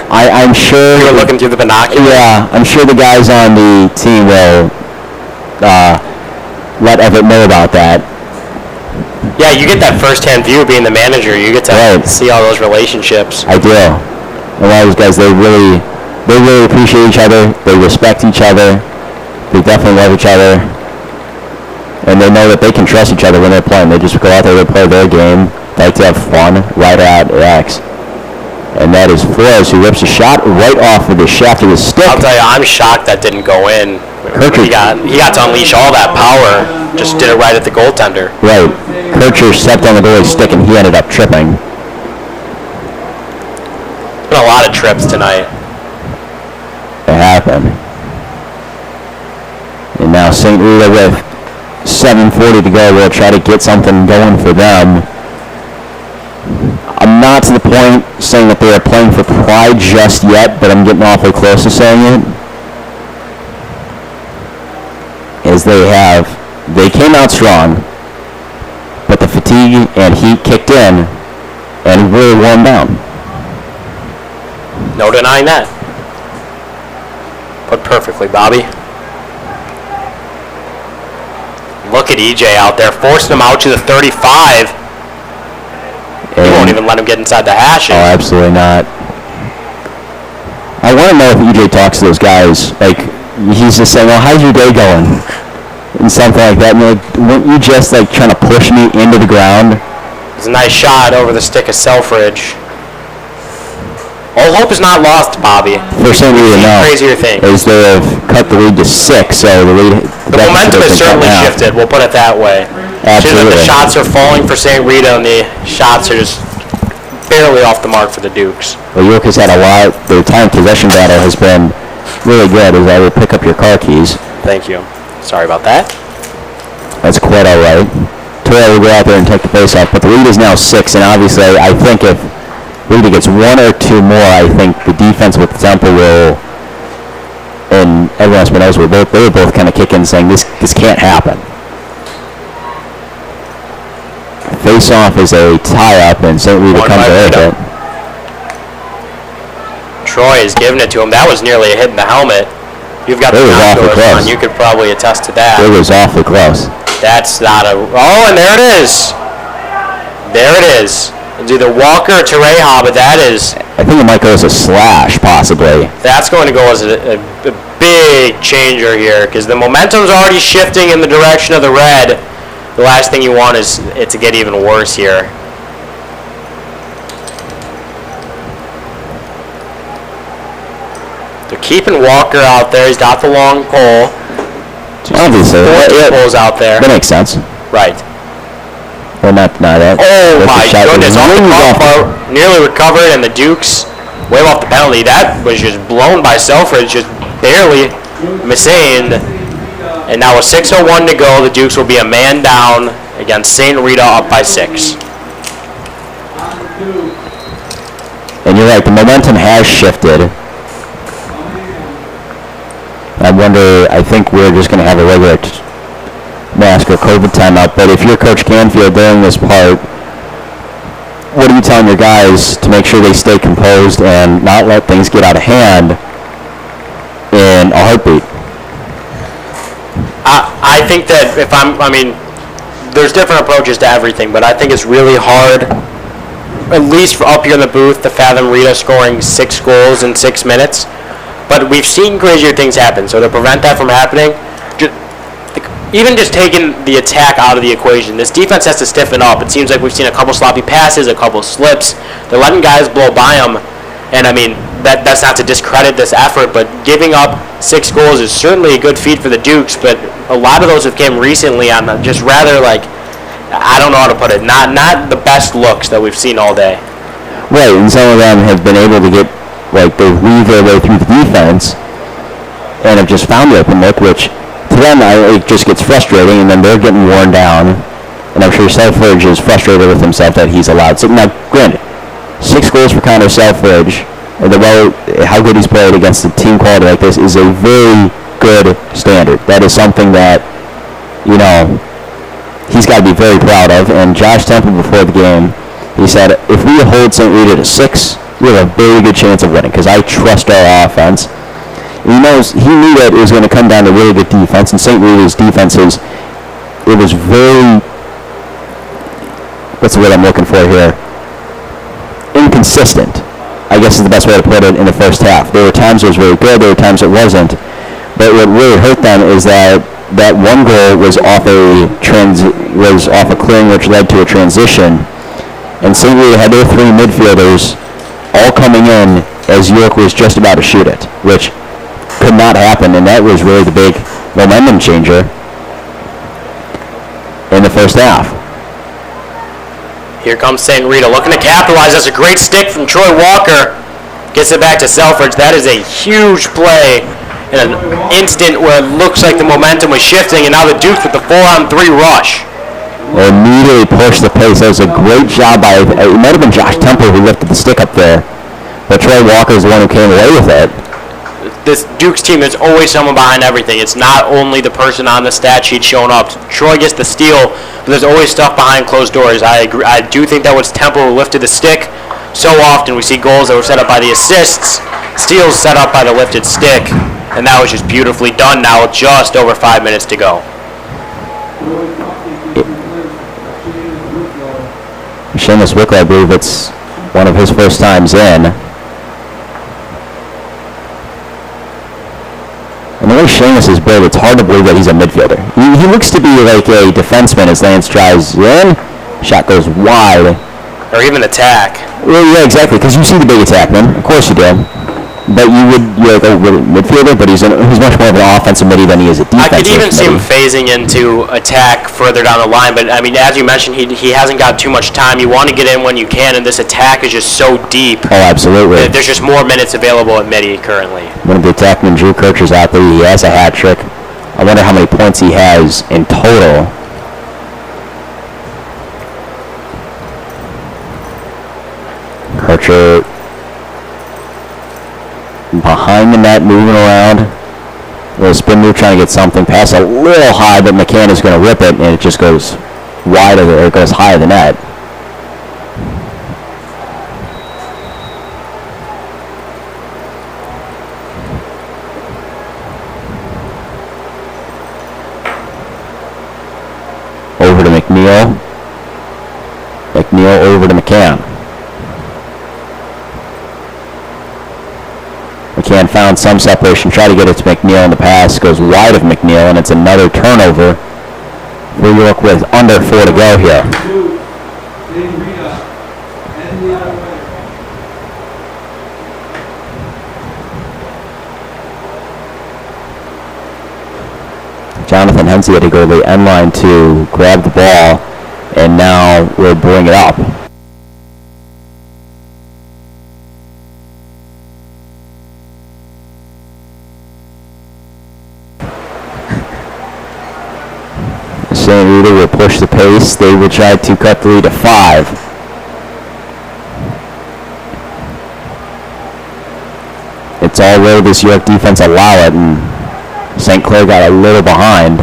S1: I'm sure.
S3: You're looking through the binoculars?
S1: Yeah, I'm sure the guys on the team will let Everett know about that.
S3: Yeah, you get that first-hand view being the manager. You get to see all those relationships.
S1: I do. A lot of those guys, they really appreciate each other. They respect each other. They definitely love each other. And they know that they can trust each other when they're playing. They just go out there, they play their game, they like to have fun, right at X. And that is Flores, who rips a shot right off of the shaft of his stick.
S3: I'll tell you, I'm shocked that didn't go in. He got to unleash all that power. Just did it right at the goaltender.
S1: Right. Kircher stepped on the goalie's stick, and he ended up tripping.
S3: Been a lot of trips tonight.
S1: It happened. And now St. Rita with 7:40 to go will try to get something going for them. I'm not to the point saying that they are playing for pride just yet, but I'm getting awfully close to saying it. As they came out strong, but the fatigue and heat kicked in and really warmed down.
S3: No denying that. Put perfectly, Bobby. Look at EJ out there, forcing him out to the 35. He won't even let him get inside the hashes.
S1: Oh, absolutely not. I want to know if EJ talks to those guys, like, he's just saying, "Well, how's your day going?" and something like that. And you're like, weren't you just like trying to push me into the ground?
S3: It's a nice shot over the stick of Selfridge. All hope is not lost, Bobby.
S1: For some reason, no.
S3: Crazier thing.
S1: Is they have cut the lead to 6, so the lead.
S3: The momentum has certainly shifted. We'll put it that way.
S1: Absolutely.
S3: The shots are falling for St. Rita, and the shots are just barely off the mark for the Dukes.
S1: Well, York has had a lot. Their time possession battle has been really good. As I will pick up your car keys.
S3: Thank you. Sorry about that.
S1: That's quite all right. Torrey will go out there and take the face off, but the lead is now 6, and obviously, I think if Rita gets 1 or 2 more, I think the defense with Temple will, and everyone else knows, they were both kind of kicking, saying this can't happen. Face off is a tie-up, and St. Rita comes to earth it.
S3: Troy is giving it to him. That was nearly a hit in the helmet. You've got the contours on. You could probably attest to that.
S1: It was awfully close.
S3: That's not a... Oh, and there it is. There it is. It's either Walker or Tereha, but that is...
S1: I think it might go as a slash, possibly.
S3: That's going to go as a big changer here, because the momentum's already shifting in the direction of the red. The last thing you want is it to get even worse here. They're keeping Walker out there. He's got the long pole.
S1: Obviously.
S3: Poles out there.
S1: That makes sense.
S3: Right.
S1: Well, not that.
S3: Oh my goodness! Nearly recovered, and the Dukes wave off the penalty. That was just blown by Selfridge, just barely missing. And now with 6:01 to go, the Dukes will be a man down against St. Rita, up by 6.
S1: And you're right, the momentum has shifted. I think we're just going to have a regular mask or COVID timeout, but if you're Coach Canfield during this part, what are you telling your guys to make sure they stay composed and not let things get out of hand in a heartbeat?
S3: I think that there's different approaches to everything, but I think it's really hard, at least up here in the booth, to fathom Rita scoring 6 goals in 6 minutes. But we've seen crazier things happen, so to prevent that from happening, even just taking the attack out of the equation, this defense has to stiffen up. It seems like we've seen a couple sloppy passes, a couple slips. They're letting guys blow by them, and that's not to discredit this effort, but giving up 6 goals is certainly a good feat for the Dukes, but a lot of those have come recently on just rather I don't know how to put it, not the best looks that we've seen all day.
S1: Right, and some of them have been able to get, they've weaved their way through the defense and have just found the open look, which to them it just gets frustrating, and then they're getting worn down, and I'm sure Selfridge is frustrated with himself that he's allowed. So, now, granted, 6 goals for Connor Selfridge, how good he's played against a team quality like this is a very good standard. That is something that, he's got to be very proud of. And Josh Temple, before the game, he said, if we hold St. Rita to 6, we have a very good chance of winning, because I trust our offense. He knew that it was going to come down to really good defense, and St. Rita's defense was very, what's the word I'm looking for here? Inconsistent, I guess is the best way to put it, in the first half. There were times it was very good, there were times it wasn't. But what really hurt them is that one goal was off a clearing, which led to a transition. And St. Rita had their 3 midfielders all coming in as York was just about to shoot it, which could not happen, and that was really the big momentum changer in the first half.
S3: Here comes St. Rita looking to capitalize. That's a great stick from Troy Walker. Gets it back to Selfridge. That is a huge play in an instant where it looks like the momentum was shifting, and now the Dukes with the 4-on-3 rush.
S1: Immediately pushed the pace. That was a great job by, it might have been Josh Temple who lifted the stick up there, but Troy Walker is the one who came away with it.
S3: This Dukes team, there's always someone behind everything. It's not only the person on the stat sheet showing up. Troy gets the steal, but there's always stuff behind closed doors. I agree. I do think that was Temple who lifted the stick. So often we see goals that were set up by the assists, steals set up by the lifted stick, and that was just beautifully done now with just over 5 minutes to go.
S1: Seamus Wickler, I believe it's one of his first times in. And the way way Seamus is built, it's hard to believe that he's a midfielder. He looks to be like a defenseman as Lance drives in. Shot goes wide.
S3: Or even attack.
S1: Well, yeah, exactly, because you see the big attackman. Of course you do. But you're like, oh, really, midfielder? But he's much more of an offensive midi than he is a defensive
S3: I could even see him
S1: midi.
S3: phasing into attack further down the line, but I mean, as you mentioned, he hasn't got too much time. You want to get in when you can, and this attack is just so deep.
S1: Oh, absolutely.
S3: There's just more minutes available at midi currently.
S1: One of the attackmen, Drew Kircher's out there. He has a hat trick. I wonder how many points he has in total. Kircher behind the net, moving around. A little spin move, trying to get something. Pass a little high, but McCann is going to rip it, and it just goes wide of it. It goes high of the net. Over to McNeil. McNeil over to McCann. McCann found some separation, tried to get it to McNeil in the pass, goes wide of McNeil, and it's another turnover for York with under 4 to go here.
S2: St.Rita and the other way.
S1: Jonathan Hensey had to go to the end line to grab the ball, and now we'll bring it up. St.Rita will push the pace. They will try to cut the lead to 5. It's all road this York defense allow it, and St. Clair got a little behind.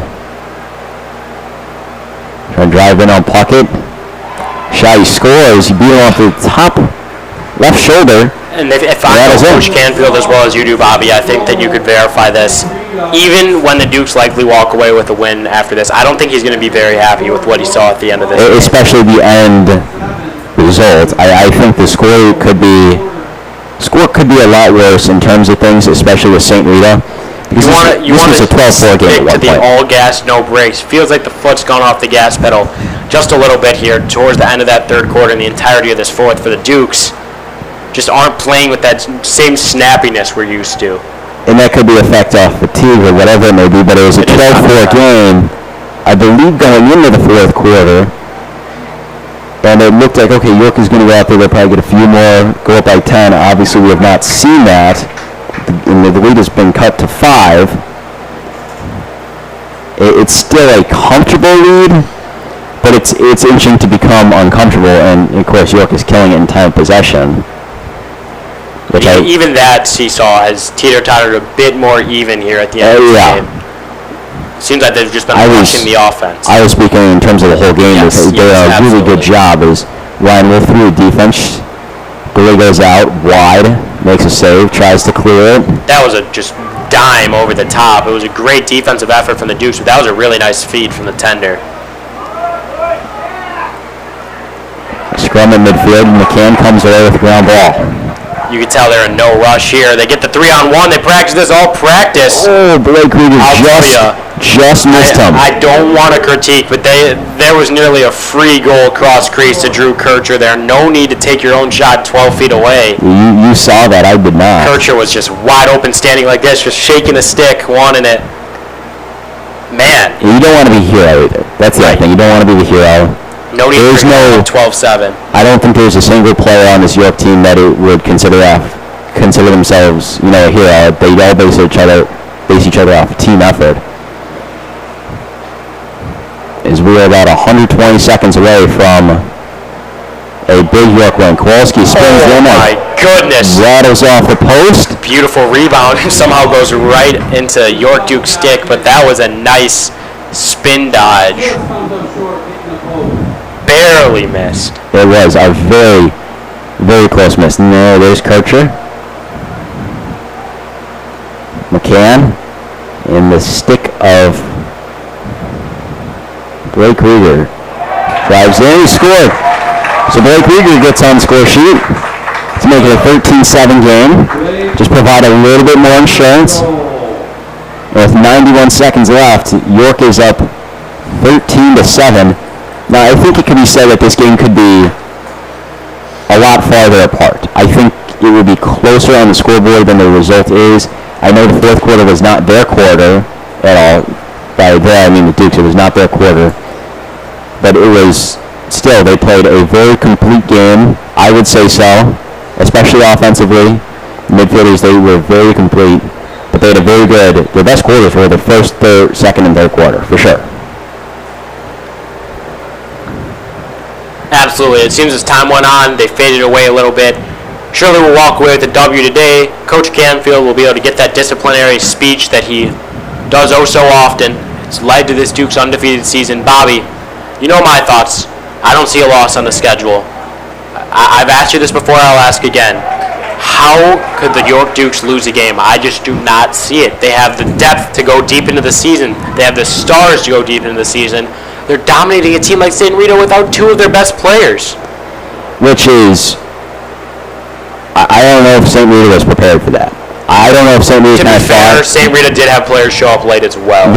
S1: Trying to drive in on Puckett. Shot, he scores. He beat him off the top left shoulder.
S3: And if I know Coach Canfield as well as you do, Bobby, I think that you could verify this. Even when the Dukes likely walk away with a win after this, I don't think he's going to be very happy with what he saw at the end of this game.
S1: Especially the end result. I think the score could be a lot worse in terms of things, especially with St.Rita.
S3: You want to
S1: a 12-4 game
S3: stick to the all gas, no brakes. Feels like the foot's gone off the gas pedal just a little bit here towards the end of that third quarter and the entirety of this fourth for the Dukes. Just aren't playing with that same snappiness we're used to.
S1: And that could be effect off fatigue or whatever it may be, but it was a 12-4 game, I believe, going into the fourth quarter. And it looked like, okay, York is going to go out there, they'll probably get a few more, go up by 10. Obviously, we have not seen that. And the lead has been cut to 5. It's still a comfortable lead, but it's inching to become uncomfortable, and of course York is killing it in time of possession.
S3: Even that seesaw has teeter-tottered a bit more even here at the end of the game. Seems like they've just been pushing the offense.
S1: I was speaking in terms of the whole game.
S3: Yes,
S1: they did a really good job. As Ryan Wolf through the defense, Billy goes out wide, makes a save, tries to clear it.
S3: That was a just dime over the top. It was a great defensive effort from the Dukes, but that was a really nice feed from the tender.
S1: Scrum at midfield, and McCann comes away with the ground ball.
S3: You can tell they're in no rush here. They get the 3-on-1. They practice this all practice.
S1: Oh, Blake Krieger just missed him.
S3: I don't want to critique, but there was nearly a free goal cross crease to Drew Kircher there. No need to take your own shot 12 feet away.
S1: You saw that. I did not.
S3: Kircher was just wide open standing like this, just shaking the stick, wanting it. Man.
S1: You don't want to be a hero either. That's the other thing. You don't want to be the hero.
S3: No need to 12-7.
S1: I don't think there's a single player on this York team that it would consider themselves, a hero. They all base each other off a team effort. As we are about 120 seconds away from a big York win. Kowalski spins in.
S3: Oh my goodness!
S1: Rattles off the post.
S3: Beautiful rebound. Somehow goes right into York Duke's stick, but that was a nice spin dodge. Barely missed.
S1: It was a very, very close miss. No, there's Kircher. McCann in the stick of Blake Krieger. Drives in, he scored. So Blake Krieger gets on the score sheet to make it a 13-7 game. Just provide a little bit more insurance. With 91 seconds left, York is up 13-7. Now, I think it can be said that this game could be a lot farther apart. I think it would be closer on the scoreboard than the result is. I know the fourth quarter was not their quarter at all. By there, I mean the Dukes. It was not their quarter. But it was still, they played a very complete game. I would say so, especially offensively. Midfielders, they were very complete. But they had a very good, their best quarters were the first, third, second, and third quarter, for sure.
S3: Absolutely. It seems as time went on, they faded away a little bit. Surely we'll walk away with the W today. Coach Canfield will be able to get that disciplinary speech that he does oh so often. It's led to this Duke's undefeated season. Bobby, you know my thoughts. I don't see a loss on the schedule. I've asked you this before, I'll ask again. How could the York Dukes lose a game? I just do not see it. They have the depth to go deep into the season. They have the stars to go deep into the season. They're dominating a team like St.Rita without two of their best players.
S1: Which is, I don't know if St.Rita was prepared for that. I don't know if St.Rita
S3: To
S1: kind
S3: be
S1: of
S3: fair,
S1: thought.
S3: St.Rita did have players show up late as well.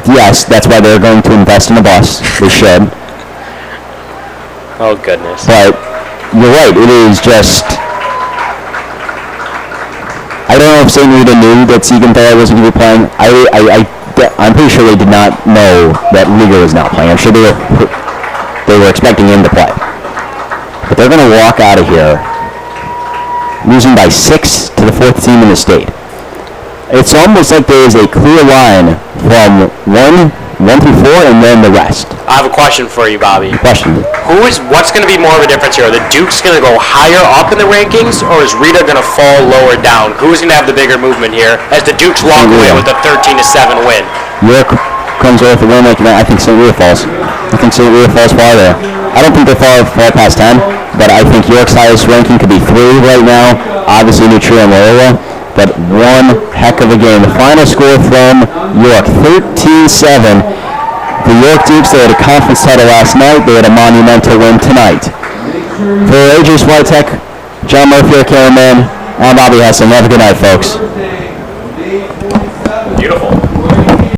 S1: Yes, that's why they're going to invest in a bus. They should.
S3: Oh, goodness.
S1: But you're right. It is just. I don't know if St.Rita knew that Siegenthaler wasn't going to be playing. I'm pretty sure they did not know that Liga was not playing. I'm sure they were expecting him to play. But they're going to walk out of here losing by 6 to the fourth team in the state. It's almost like there is a clear line from 1 through 4 and then the rest.
S3: I have a question for you, Bobby.
S1: Question.
S3: What's going to be more of a difference here? Are the Dukes going to go higher up in the rankings, or is Rita going to fall lower down? Who's going to have the bigger movement here as the Dukes walk away with a 13-7 win?
S1: York comes away with a win like that. I think St.Rita falls. I think St.Rita falls farther. I don't think they're far past 10, but I think York's highest ranking could be 3 right now. Obviously, New Trier and Loyola. But one heck of a game. The final score from York, 13-7. The York Dukes, they had a conference title last night. They had a monumental win tonight. For AJ Swiatek, John Murphy, our cameraman, I'm Bobby Hessling. Have a good night, folks.